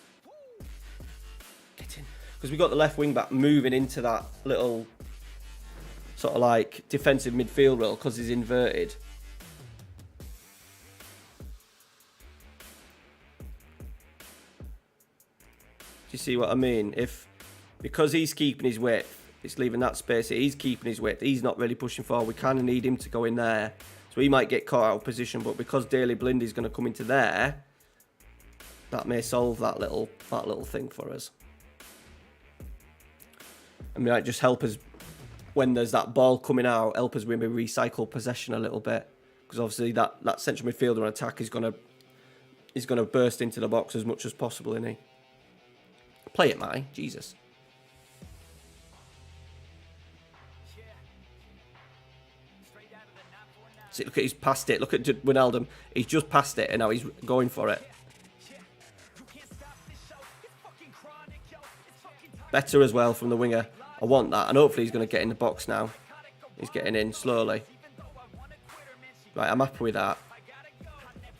Get in. Because we've got the left wing back moving into that little sort of like defensive midfield role because he's inverted. Do you see what I mean? Because he's keeping his width, it's leaving that space. He's keeping his width. He's not really pushing forward. We kind of need him to go in there. So he might get caught out of position. But because Daley Blind is going to come into there, that may solve that little thing for us. And might just help us when there's that ball coming out. Help us maybe recycle possession a little bit. Because obviously that central midfielder on attack is going to burst into the box as much as possible, isn't he? Play it, Matty. Jesus. See, look at he's passed it. Look at Wijnaldum. He's just passed it and now he's going for it. Better as well from the winger. I want that. And hopefully he's going to get in the box now. He's getting in slowly. Right, I'm happy with that.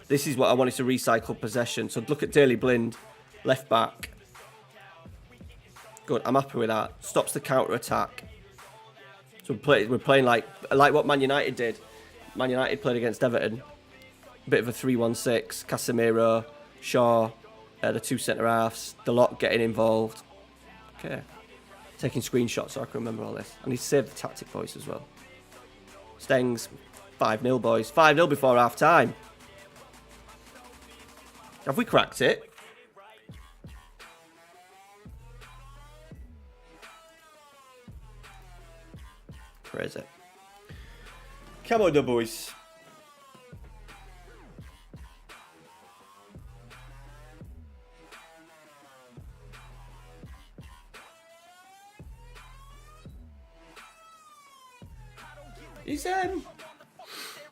This is what I wanted to recycle possession. So look at Daley Blind. Left back. Good, I'm happy with that. Stops the counter-attack. So we're playing like what Man United did. Man United played against Everton. A bit of a 3-1-6. Casemiro, Shaw, the two centre-halves. The lot getting involved. Okay. Taking screenshots so I can remember all this. I need to save the tactic voice as well. Stengs, 5-0 boys. 5-0 before half-time. Have we cracked it? Where is it? Come on, the boys.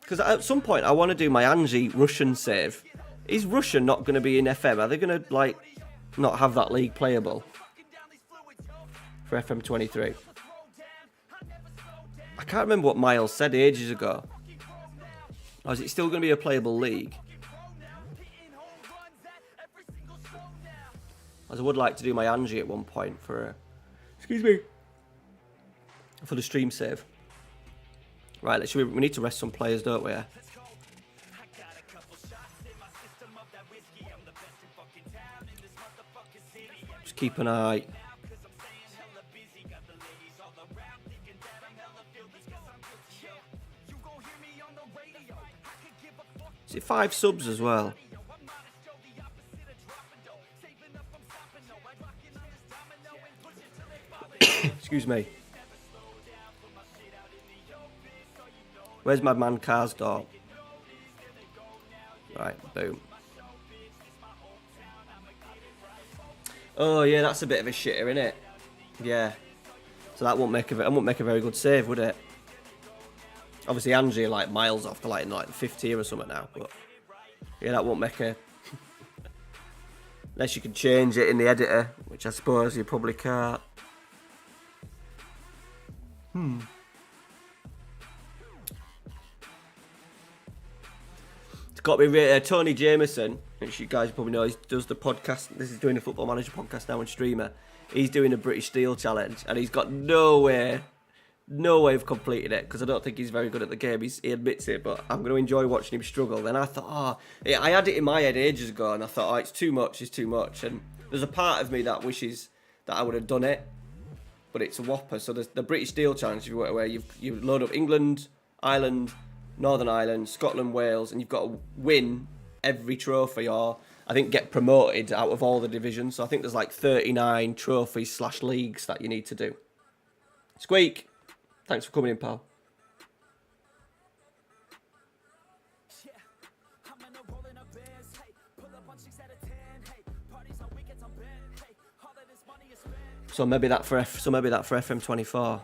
Because at some point I want to do my Angie Russian save. Is Russian not going to be in FM? Are they going to like not have that league playable for FM23? I can't remember what Miles said ages ago. Or is it still going to be a playable league? As I would like to do my Angie at one point for excuse me, for the stream save. Right, we need to rest some players, don't we? Just keep an eye. Is it 5 subs as well? Excuse me. Where's my man Karsdorp? Right, boom. Oh yeah, that's a bit of a shitter, isn't it? Yeah. So that won't make a very good save, would it? Obviously, Angie like miles off to like the 5th tier or something now, but yeah, that won't make a. Unless you can change it in the editor, which I suppose you probably can't. got me Tony Jameson, which you guys probably know, he does the podcast. This is doing a Football Manager podcast now and streamer. He's doing a British Steel Challenge, and he's got no way of completing it because I don't think he's very good at the game. He admits it, but I'm going to enjoy watching him struggle. Then I thought, I had it in my head ages ago, and I thought, it's too much. And there's a part of me that wishes that I would have done it, but it's a whopper. So there's the British Steel Challenge, where you load up England, Ireland, Northern Ireland, Scotland, Wales, and you've got to win every trophy, or I think get promoted out of all the divisions. So I think there's like 39 trophies / leagues that you need to do. Squeak, thanks for coming in, pal. So maybe that for FM24.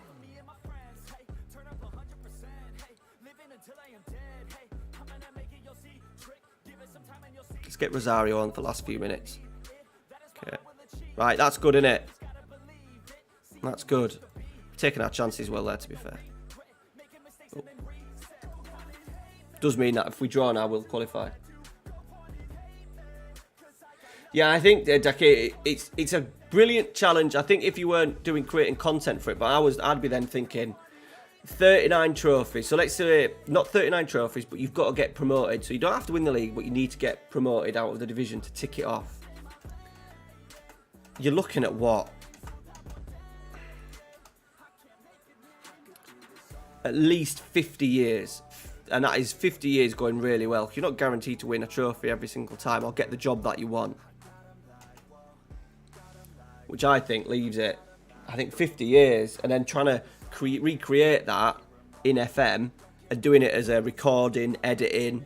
Let's get Rosario on for the last few minutes. Okay. Right, that's good, innit? That's good. Taking our chances well there, to be fair. Oh. Does mean that if we draw now, we'll qualify. Yeah, I think it's a brilliant challenge. I think if you weren't creating content for it, but I'd be then thinking 39 trophies. So let's say not 39 trophies, but you've got to get promoted. So you don't have to win the league, but you need to get promoted out of the division to tick it off. You're looking at what? At least 50 years. And that is 50 years going really well. You're not guaranteed to win a trophy every single time or get the job that you want. Which I think leaves it, 50 years, and then trying to recreate that in FM and doing it as a recording, editing,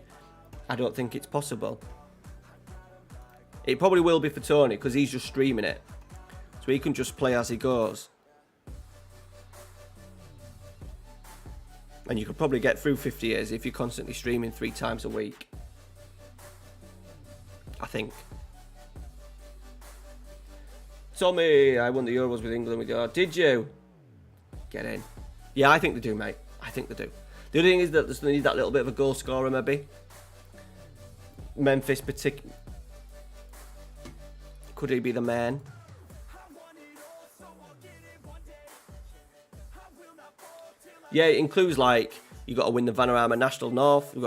I don't think it's possible. It probably will be for Tony because he's just streaming it. So he can just play as he goes. And you could probably get through 50 years if you're constantly streaming 3 times a week. I think. Tommy, I won the Euros with England with you. Did you? Get in. Yeah, I think they do, mate. I think they do. The other thing is that they need that little bit of a goal scorer, maybe. Memphis, could he be the man? Yeah, it includes like you got to win the Vanarama National North. You've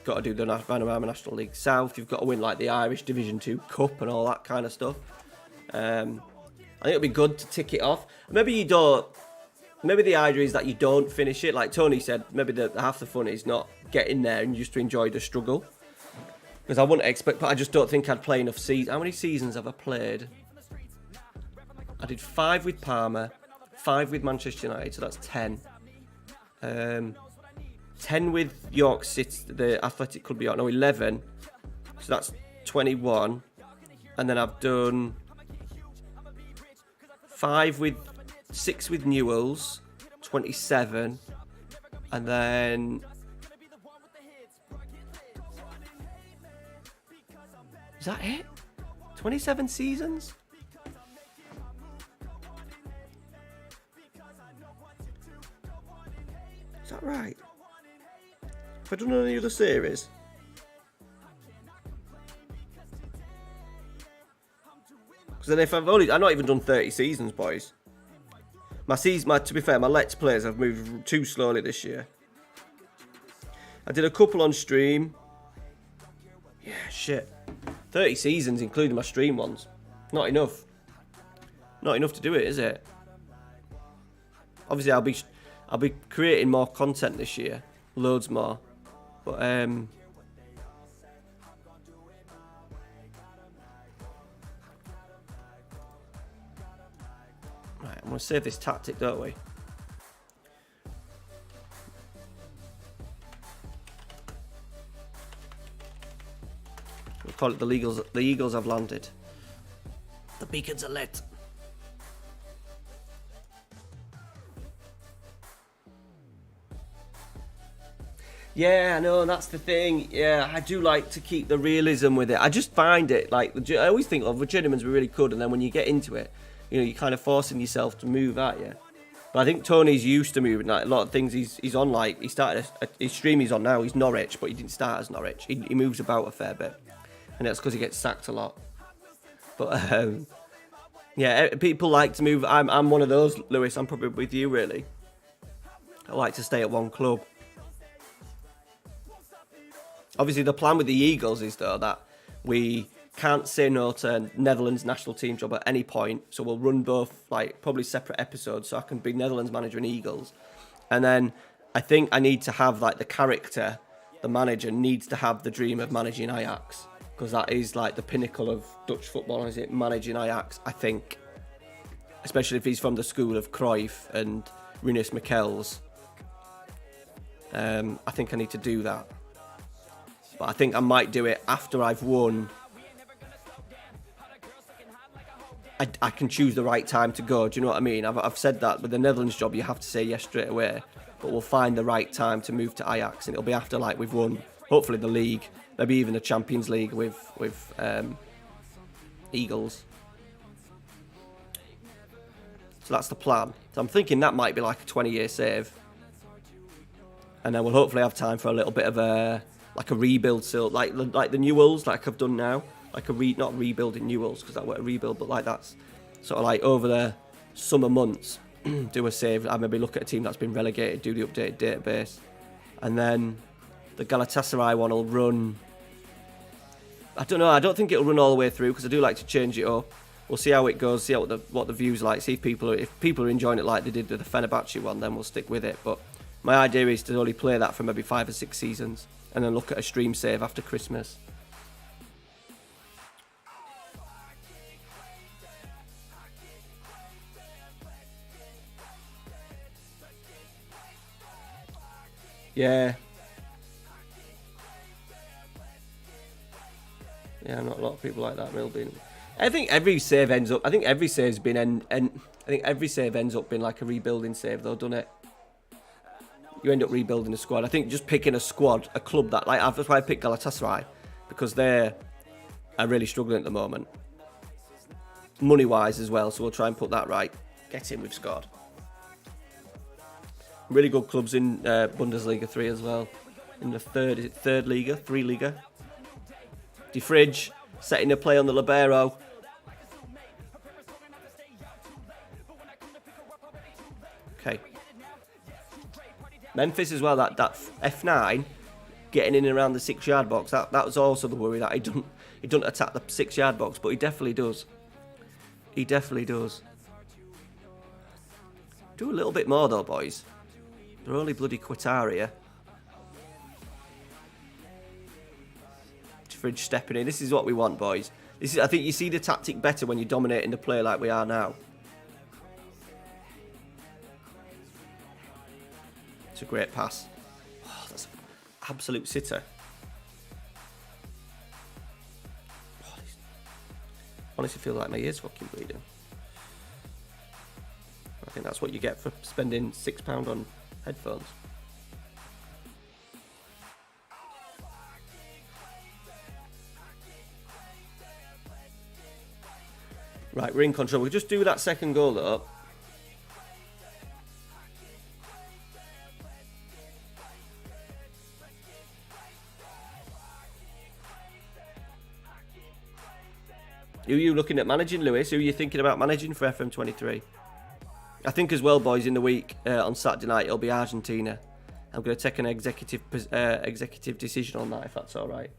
got to do the Vanarama National League South. You've got to win like the Irish Division 2 Cup and all that kind of stuff. I think it'll be good to tick it off. Maybe you don't. Maybe the idea is that you don't finish it. Like Tony said, maybe half the fun is not getting there and just to enjoy the struggle. Because I wouldn't expect, but I just don't think I'd play enough seasons. How many seasons have I played? I did 5 with Parma, 5 with Manchester United, so that's 10. 10 with York City, the Athletic Club York, no, 11. So that's 21. And then I've done 6 with Newells, 27. And then is that it? 27 seasons? Is that right? Have I done any other series? Because then if I've not even done 30 seasons, boys. To be fair, my Let's Plays have moved too slowly this year. I did a couple on stream. Yeah, shit. 30 seasons, including my stream ones. Not enough. Not enough to do it, is it? Obviously, I'll be creating more content this year. Loads more. But, right, I'm going to save this tactic, don't we? We'll call it the Eagles. The Eagles have landed. The beacons are lit. Yeah, I know, that's the thing. Yeah, I do like to keep the realism with it. I just find it, like, I always think, the journeyman's were really good, and then when you get into it, you know, you're kind of forcing yourself to move, aren't you? But I think Tony's used to moving. Like, a lot of things he's on. Like, he started his stream he's on now. He's Norwich, but he didn't start as Norwich. He moves about a fair bit, and that's because he gets sacked a lot. But yeah, people like to move. I'm one of those, Lewis. I'm probably with you, really. I like to stay at one club. Obviously, the plan with the Eagles is, though, that we can't say no to Netherlands national team job at any point. So we'll run both, like, probably separate episodes, so I can be Netherlands manager and Eagles. And then I think I need to have, like, the character, the manager needs to have the dream of managing Ajax. Because that is, like, the pinnacle of Dutch football, is it? Managing Ajax, I think. Especially if he's from the school of Cruyff and Rinus Michels. I think I need to do that. But I think I might do it after I've won. I can choose the right time to go. Do you know what I mean? I've said that with the Netherlands job, you have to say yes straight away. But we'll find the right time to move to Ajax, and it'll be after, like, we've won, hopefully, the league, maybe even the Champions League with Eagles. So that's the plan. So I'm thinking that might be like a 20-year save, and then we'll hopefully have time for a little bit of a rebuild, so like the Newells, like I've done now, like not rebuilding Newells because that weren't a rebuild, but like that's sort of like over the summer months, do a save. I maybe look at a team that's been relegated, do the updated database, and then the Galatasaray one will run. I don't know. I don't think it'll run all the way through because I do like to change it up. We'll see how it goes. See what the views are like. See if people are enjoying it like they did with the Fenerbahce one. Then we'll stick with it. But my idea is to only play that for maybe 5 or 6 seasons, and then look at a stream save after Christmas. Yeah. Yeah, not a lot of people like that. Will be. I think every save ends up. I think every save's been I think every save ends up being like a rebuilding save, though, doesn't it? You end up rebuilding a squad. I think just picking a squad, a club that, like, that's why I picked Galatasaray, because they are really struggling at the moment, money-wise as well. So we'll try and put that right. Get in with squad. Really good clubs in Bundesliga 3 as well. In the third Liga, 3 Liga. Die Fridge setting a play on the libero. Okay. Memphis as well. That F9 getting in and around the 6-yard box. That was also the worry that he doesn't attack the 6-yard box, but he definitely does. He definitely does. Do a little bit more though, boys. They're only bloody Quataria. Fridge stepping in. This is what we want, boys. I think you see the tactic better when you're dominating the play like we are now. It's a great pass. Oh, that's an absolute sitter. Oh, honestly feel like my ears fucking bleeding. I think that's what you get for spending £6 on headphones. Right, we're in control. We'll just do that second goal though. Who are you looking at managing, Lewis? Who are you thinking about managing for FM23? I think as well, boys, in the week on Saturday night, it'll be Argentina. I'm going to take an executive decision on that, if that's all right.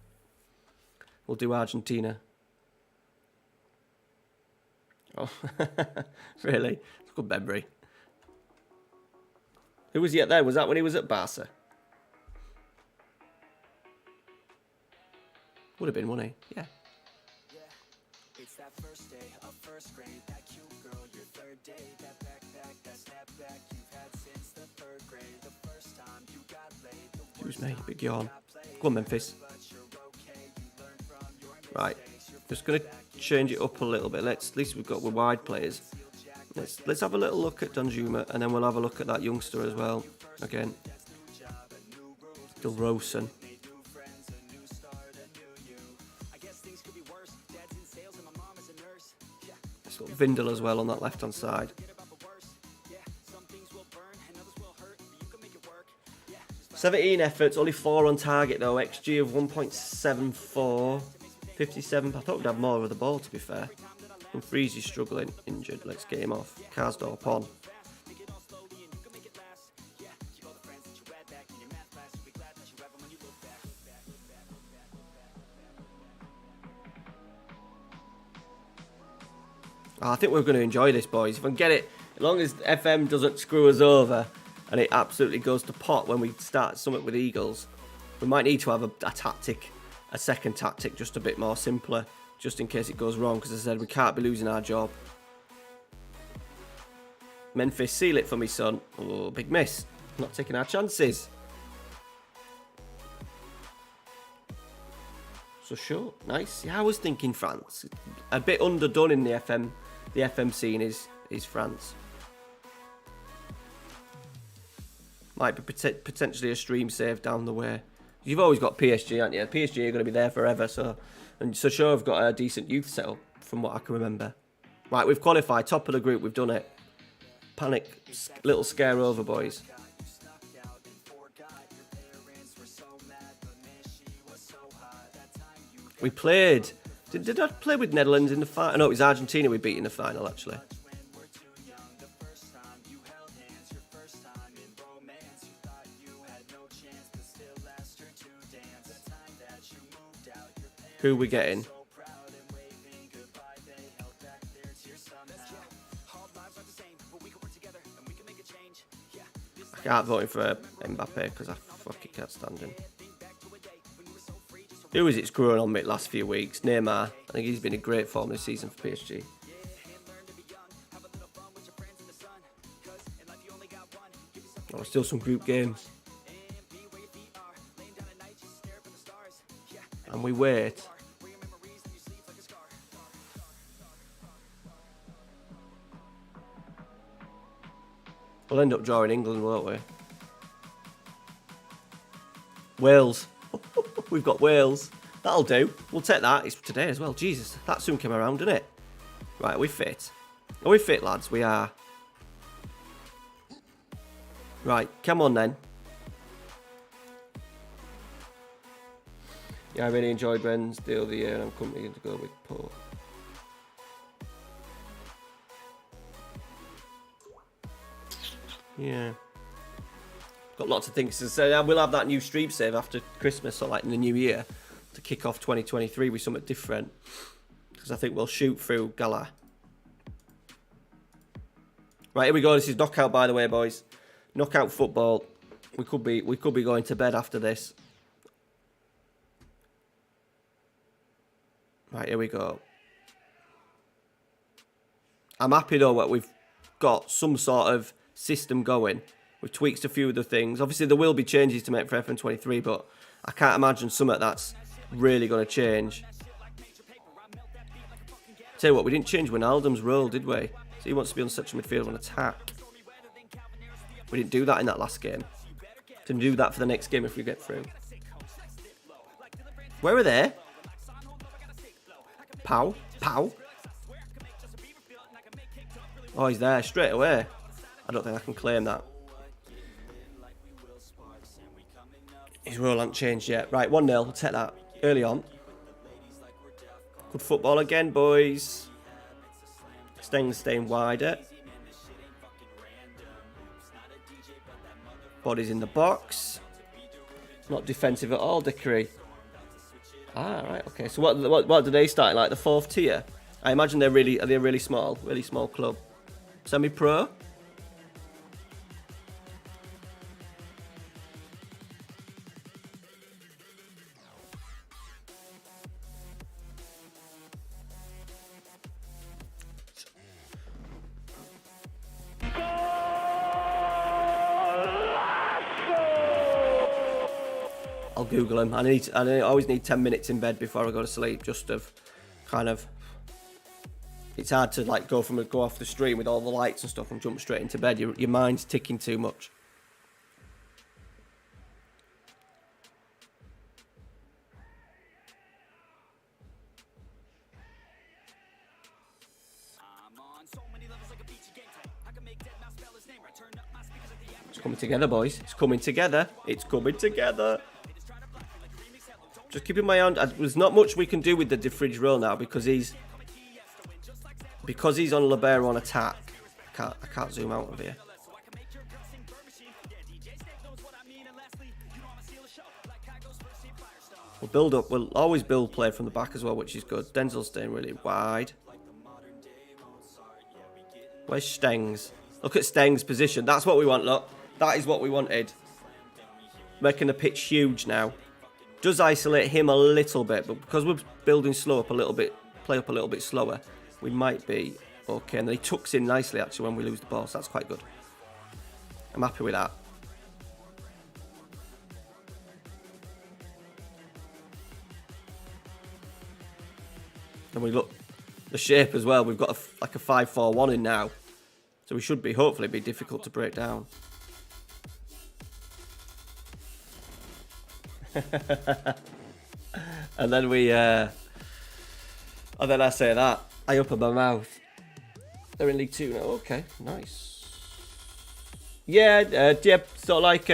We'll do Argentina. Oh, really? It's a good memory. Who was he at there? Was that when he was at Barca? Would have been, wouldn't he? Yeah. It's that first day of first grade, that cute girl, your third day, that backpack, that snapback you've had since the third grade, the first time you got laid. Excuse me, big yawn. Go on, Memphis. Right, just gonna change it up a little bit. At least we're wide players. Let's have a little look at Danjuma, and then we'll have a look at that youngster as well. Again, still Rosen. It's got Vindel as well on that left hand side. 17 efforts, only 4 on target though. XG of 1.74. 57. I thought we'd have more of the ball, to be fair. And Freezy's struggling, injured. Let's get him off. Karsdorp on. I think we're going to enjoy this, boys. If I can get it, as long as FM doesn't screw us over and it absolutely goes to pot when we start something with Eagles, we might need to have a tactic, a second tactic, just a bit more simpler, just in case it goes wrong, because as I said, we can't be losing our job. Memphis, seal it for me, son. Oh, big miss. Not taking our chances. So short. Nice. Yeah, I was thinking France. A bit underdone in the FM scene is France. Might be potentially a stream save down the way. You've always got PSG, haven't you? PSG are going to be there forever, and sure, I've got a decent youth setup from what I can remember. Right, we've qualified, top of the group, we've done it. Panic, little scare over, boys. We played. Did I play with Netherlands in the final? No, it was Argentina we beat in the final, actually. Who are we getting? I can't vote for Mbappe because I fucking can't stand him. Who is it's growing on me the last few weeks? Neymar. I think he's been in great form this season for PSG. Oh, still some group games. And we wait. We'll end up drawing England, won't we? Wales. We've got Wales. That'll do. We'll take that. It's today as well. Jesus, that soon came around, didn't it? Right, are we fit? Are we fit, lads? We are. Right, come on then. Yeah, I really enjoyed Ben's deal of the year, and I'm coming to go with Port. Yeah. Got lots of things to say. We'll have that new stream save after Christmas or like in the new year to kick off 2023 with something different. Because I think we'll shoot through Gala. Right, here we go. This is knockout, by the way, boys. Knockout football. We could be going to bed after this. Right, here we go. I'm happy though that we've got some sort of system going. We've tweaked a few of the things. Obviously, there will be changes to make for FM23, but I can't imagine something that's really going to change. Tell you what, we didn't change Wijnaldum's role, did we? So he wants to be on central midfield on attack. We didn't do that in that last game. Can do that for the next game if we get through. Where are they? Pow, pow. Oh, he's there straight away. I don't think I can claim that. His role hasn't changed yet. Right, 1-0. We'll take that early on. Good football again, boys. Staying wider. Body's in the box. Not defensive at all, Dickery. Ah, right, okay. So what do they start like the 4th tier? I imagine are they a really small club. Semi-pro. I'll Google him. I always need 10 minutes in bed before I go to sleep, just of kind of. It's hard to like go off the stream with all the lights and stuff and jump straight into bed. Your mind's ticking too much. It's coming together, boys. It's coming together. It's coming together. Just keeping my hand. There's not much we can do with the defridge roll now because he's on Libero on attack. I can't zoom out of here. We'll build up. We'll always build play from the back as well, which is good. Denzel's staying really wide. Where's Stengs? Look at Stengs' position. That's what we want, look. That is what we wanted. Making the pitch huge now. Does isolate him a little bit, but because we're building slow up a little bit, play up a little bit slower, we might be okay. And then he tucks in nicely, actually, when we lose the ball, so that's quite good. I'm happy with that. And we look the shape as well. We've got like a 5-4-1 in now, so we should hopefully be difficult to break down. And then I say that I open my mouth. They're in League 2 now. Okay, nice. Yeah, sort of like.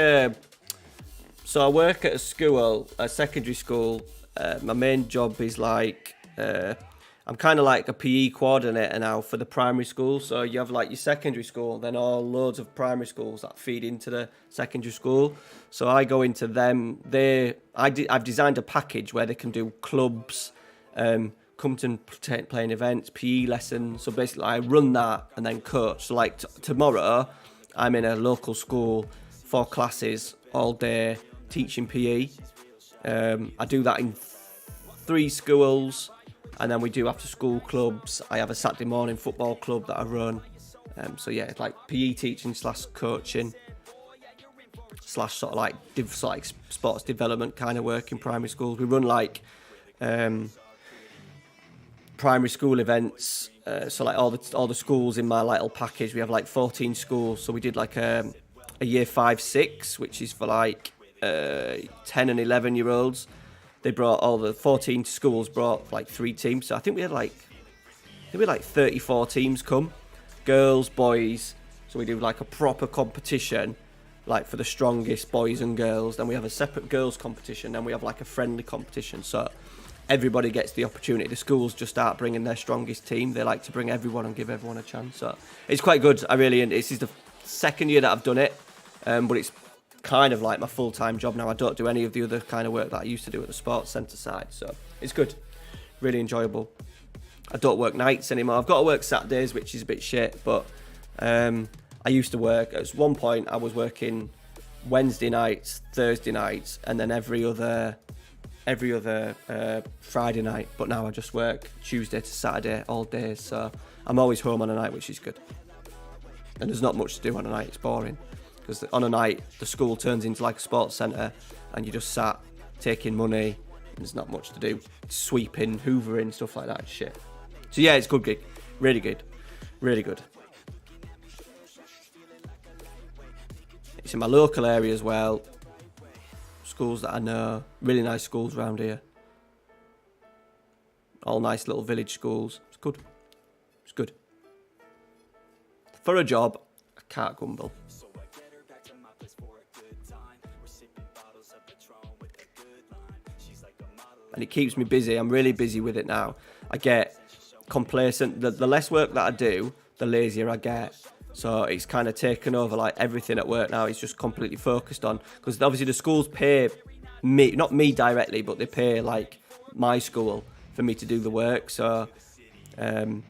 So I work at a school, a secondary school. My main job is like. I'm kind of like a PE coordinator now for the primary school. So you have like your secondary school, then loads of primary schools that feed into the secondary school. So I go into them. I've designed a package where they can do clubs, come to playing events, PE lessons. So basically I run that and then coach. So like tomorrow, I'm in a local school, 4 classes all day teaching PE. I do that in 3 schools. And then we do after school clubs. I have a Saturday morning football club that I run. So yeah, it's like PE teaching / coaching / sort of like sports development kind of work in primary schools. We run like primary school events. So like all the schools in my little package. We have like 14 schools. So we did like a year 5-6, which is for like 10 and 11 year olds. They brought all the 14 schools brought like 3 teams. So I think we had like 34 teams come, girls, boys. So we do like a proper competition, like for the strongest boys and girls. Then we have a separate girls competition. Then we have like a friendly competition. So everybody gets the opportunity. The schools just start bringing their strongest team. They like to bring everyone and give everyone a chance. So it's quite good. This is the 2nd year that I've done it, but it's kind of like my full-time job now. I don't do any of the other kind of work that I used to do at the sports centre side, so it's good, really enjoyable. I don't work nights anymore. I've got to work Saturdays, which is a bit shit, but I used to work. At one point I was working Wednesday nights, Thursday nights, and then every other Friday night, but now I just work Tuesday to Saturday all day, so I'm always home on a night, which is good. And there's not much to do on a night. It's boring. Because on a night, the school turns into like a sports centre and you just sat taking money and there's not much to do. Sweeping, hoovering, stuff like that and shit. So yeah, it's a good gig. Really good. Really good. It's in my local area as well. Schools that I know. Really nice schools around here. All nice little village schools. It's good. It's good. For a job, I can't grumble. And it keeps me busy. I'm really busy with it now. I get complacent. The less work that I do, the lazier I get. So it's kind of taken over like everything at work now. It's just completely focused on, because obviously the schools pay me, not me directly, but they pay like my school for me to do the work. So I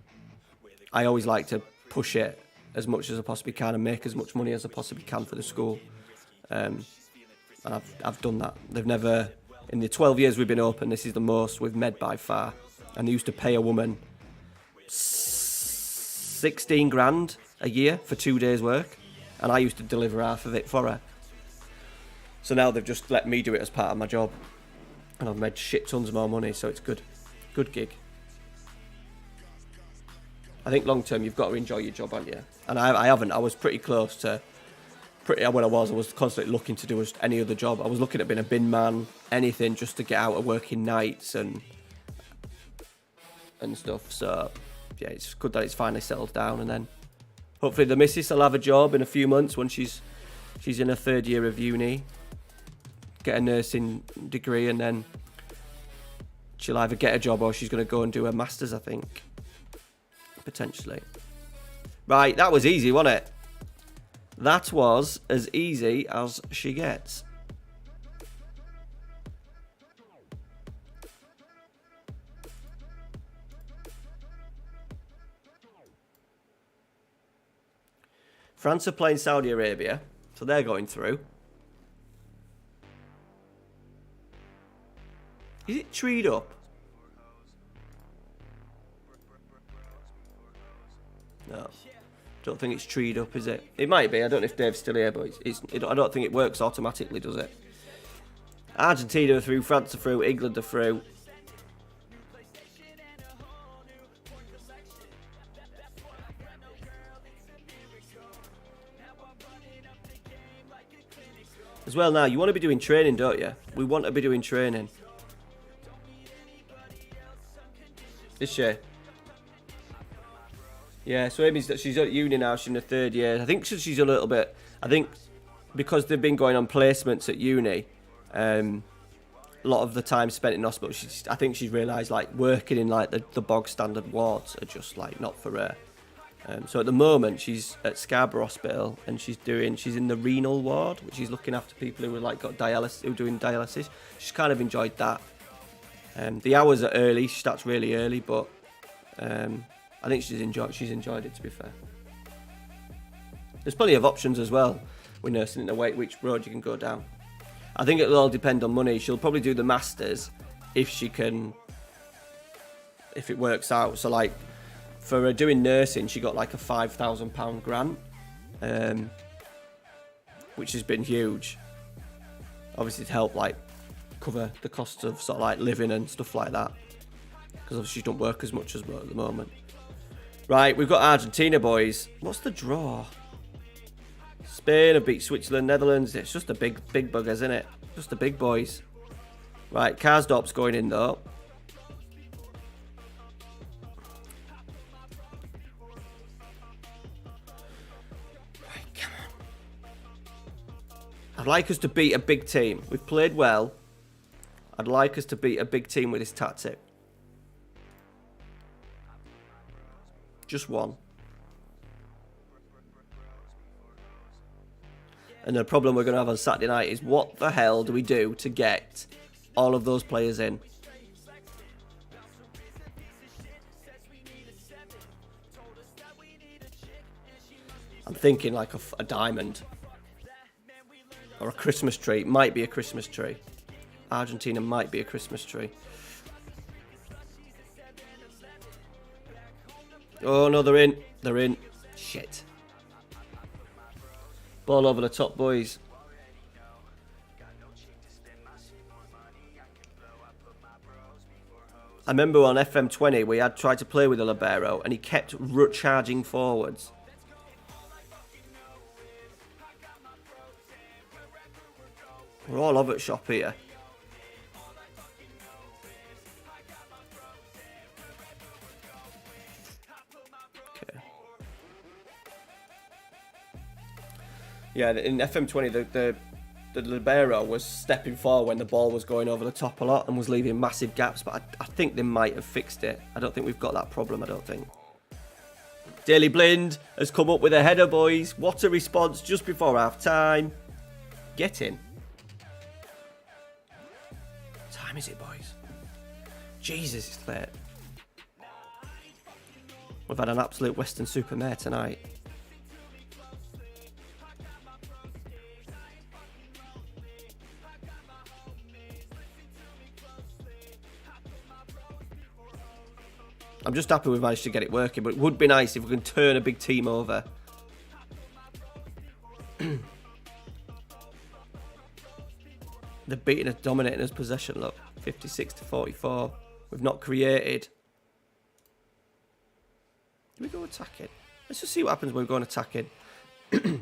always like to push it as much as I possibly can and make as much money as I possibly can for the school. And I've done that. They've never... In the 12 years we've been open, this is the most we've made by far. And they used to pay a woman 16 grand a year for 2 days' work. And I used to deliver half of it for her. So now they've just let me do it as part of my job. And I've made shit tons more money, so it's good. Good gig. I think long term you've got to enjoy your job, aren't you? And I haven't. I was pretty close to... I was constantly looking to do any other job. I was looking at being a bin man, anything just to get out of working nights and stuff. So yeah, it's good that it's finally settled down, and then hopefully the missus will have a job in a few months when she's She's in her 3rd year of uni. Get a nursing degree, and then she'll either get a job or she's going to go and do her masters, I think. Potentially. Right, that was easy, wasn't it? That was as easy as she gets. France are playing Saudi Arabia, so they're going through. Is it treed up? No. Don't think it's treed up, is it? It might be. I don't know if Dave's still here, but I don't think it works automatically, does it? Argentina are through, France are through, England are through. As well now, you want to be doing training, don't you? We want to be doing training. Is she? Yeah, so Amy's she's at uni now, she's in her 3rd year. I think she's a little bit, I think because they've been going on placements at uni, a lot of the time spent in hospital, I think she's realised like working in like the bog standard wards are just like not for her. So at the moment she's at Scarborough Hospital and she's in the renal ward, which is looking after people who are like got dialysis, who are doing dialysis. She's kind of enjoyed that. The hours are early, she starts really early, but I think she's enjoyed it, to be fair. There's plenty of options as well with nursing in the way which road you can go down. I think it'll all depend on money. She'll probably do the masters if it works out. So like for doing nursing, she got like a £5,000 grant, which has been huge. Obviously to help like cover the costs of sort of like living and stuff like that, because obviously she don't work as much as well at the moment. Right, we've got Argentina, boys. What's the draw? Spain have beat Switzerland, Netherlands. It's just a big buggers, isn't it? Just the big boys. Right, Karsdorp's going in though. Right, come on. I'd like us to beat a big team. We've played well. I'd like us to beat a big team with this tactic. Just one. And the problem we're going to have on Saturday night is what the hell do we do to get all of those players in? I'm thinking like a diamond. Or a Christmas tree. It might be a Christmas tree. Argentina might be a Christmas tree. Oh no, they're in. They're in. Shit. Ball over the top, boys. I remember on FM20 we had tried to play with a libero and he kept charging forwards. We're all over at shop here. Yeah, in FM20, the libero was stepping forward when the ball was going over the top a lot and was leaving massive gaps, but I think they might have fixed it. I don't think we've got that problem, I don't think. Daily Blind has come up with a header, boys. What a response just before half-time. Get in. What time is it, boys? Jesus, it's late. We've had an absolute Western Supermare tonight. I'm just happy we've managed to get it working, but it would be nice if we can turn a big team over. They're beating us, dominating us possession, look. 56-44. We've not created. Do we go attacking? Let's just see what happens when we go on attacking. Got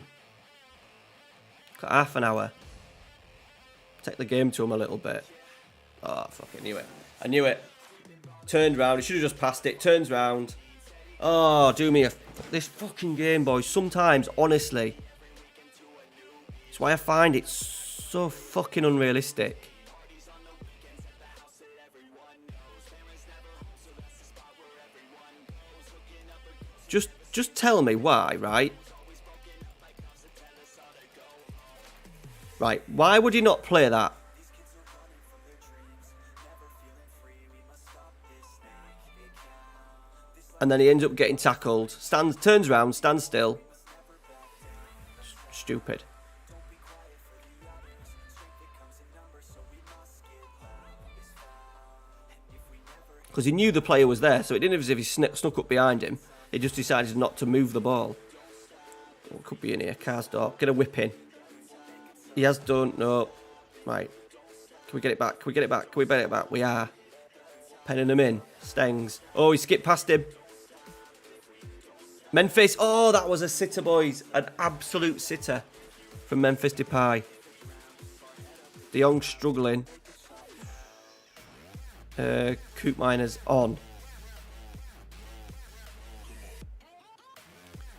half an hour. Take the game to them a little bit. Oh, fuck, I knew it. I knew it. Turned round. He should have just passed it. Turns round. Oh, do me this fucking game, boys. Sometimes, honestly. That's why I find it so fucking unrealistic. Just tell me why, right? Right, why would he not play that? And then he ends up getting tackled. Turns around, stands still. Stupid. Because he knew the player was there, so it didn't as if he snuck up behind him. He just decided not to move the ball. Oh, it could be in here. Car's door. Get a whip in. He has done. No. Right. Can we get it back? Can we get it back? Can we bet it back? We are. Penning him in. Stengs. Oh, he skipped past him. Memphis. Oh, that was a sitter, boys. An absolute sitter from Memphis Depay. De Jong struggling. Coop Miners on.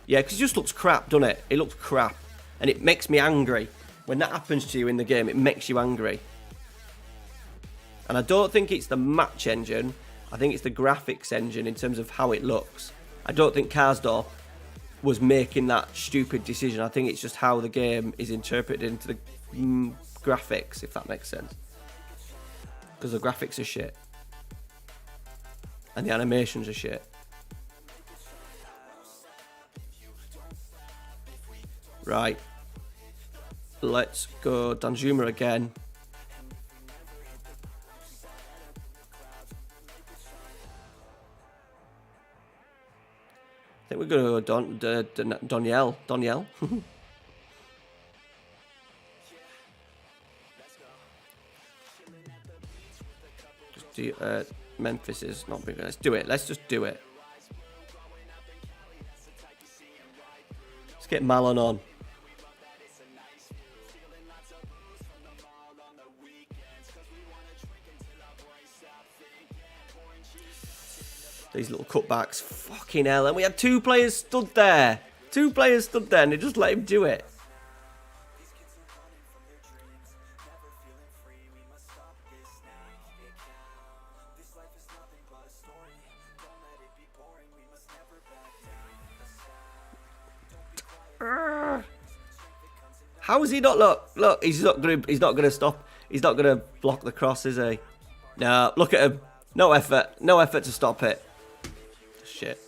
Yeah, because it just looks crap, doesn't it? It looks crap. And it makes me angry. When that happens to you in the game, it makes you angry. And I don't think it's the match engine. I think it's the graphics engine in terms of how it looks. I don't think Karsdorp was making that stupid decision. I think it's just how the game is interpreted into the graphics, if that makes sense. Because the graphics are shit. And the animations are shit. Right. Let's go Danjuma again. I think we're going to go Doniel. Just do, Memphis is not big. Let's do it. Let's just do it. Let's get Malon on. These little cutbacks. Fucking hell. And we had two players stood there. And they just let him do it. How is he not look, he's not gonna stop. He's not gonna block the cross, is he? No, look at him. No effort to stop it. Shit.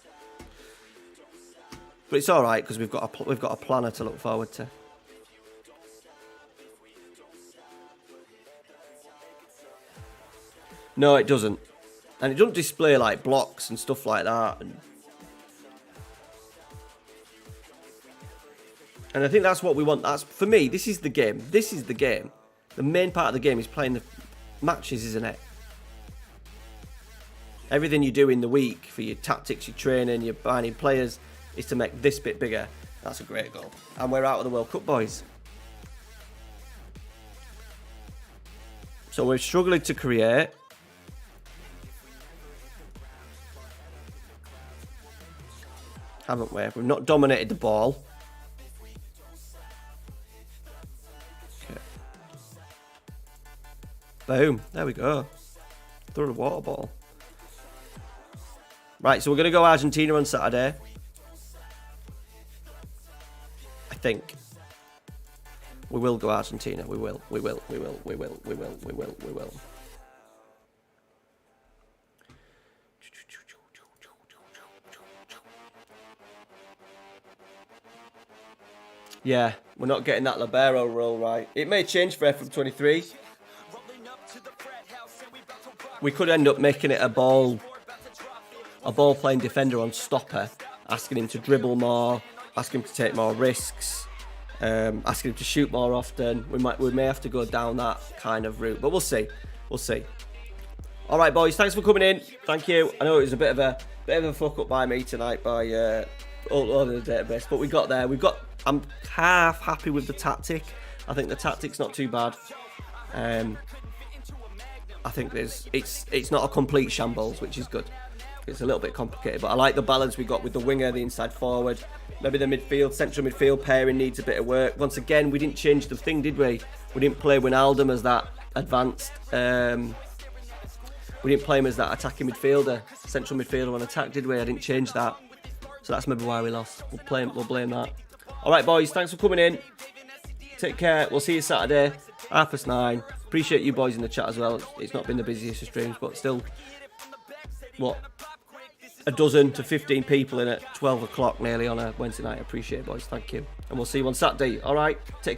But it's all right because we've got a planner to look forward to. No, it doesn't, and it doesn't display like blocks and stuff like that. And I think that's what we want. That's for me. This is the game. The main part of the game is playing the matches, isn't it? Everything you do in the week for your tactics, your training, your buying players is to make this bit bigger. That's a great goal. And we're out of the World Cup, boys. So we're struggling to create. Haven't we? We've not dominated the ball. Okay. Boom. There we go. Throw a water ball. Right, so we're going to go Argentina on Saturday. I think. We will go Argentina. We will. Yeah, we're not getting that libero role right. It may change for FM23. We could end up making it a ball playing defender on stopper, asking him to dribble more, asking him to take more risks, asking him to shoot more often. We may have to go down that kind of route, but we'll see. All right, boys, thanks for coming in. Thank you. I know it was a bit of a fuck up by me tonight by all over the database, but we got there. I'm half happy with the tactic. I think the tactic's not too bad. I think it's not a complete shambles, which is good. It's a little bit complicated, but I like the balance we got with the winger, the inside forward, maybe the midfield, central midfield pairing needs a bit of work. Once again, we didn't change the thing, did we? We didn't play Wijnaldum as that advanced. We didn't play him as that attacking midfielder, central midfielder on attack, did we? I didn't change that. So that's maybe why we lost. We'll blame that. All right, boys, thanks for coming in. Take care. We'll see you Saturday, 9:30. Appreciate you boys in the chat as well. It's not been the busiest of streams, but still, what, a dozen to 15 people in at 12 o'clock nearly on a Wednesday night. I appreciate it, boys. Thank you. And we'll see you on Saturday. All right, take care.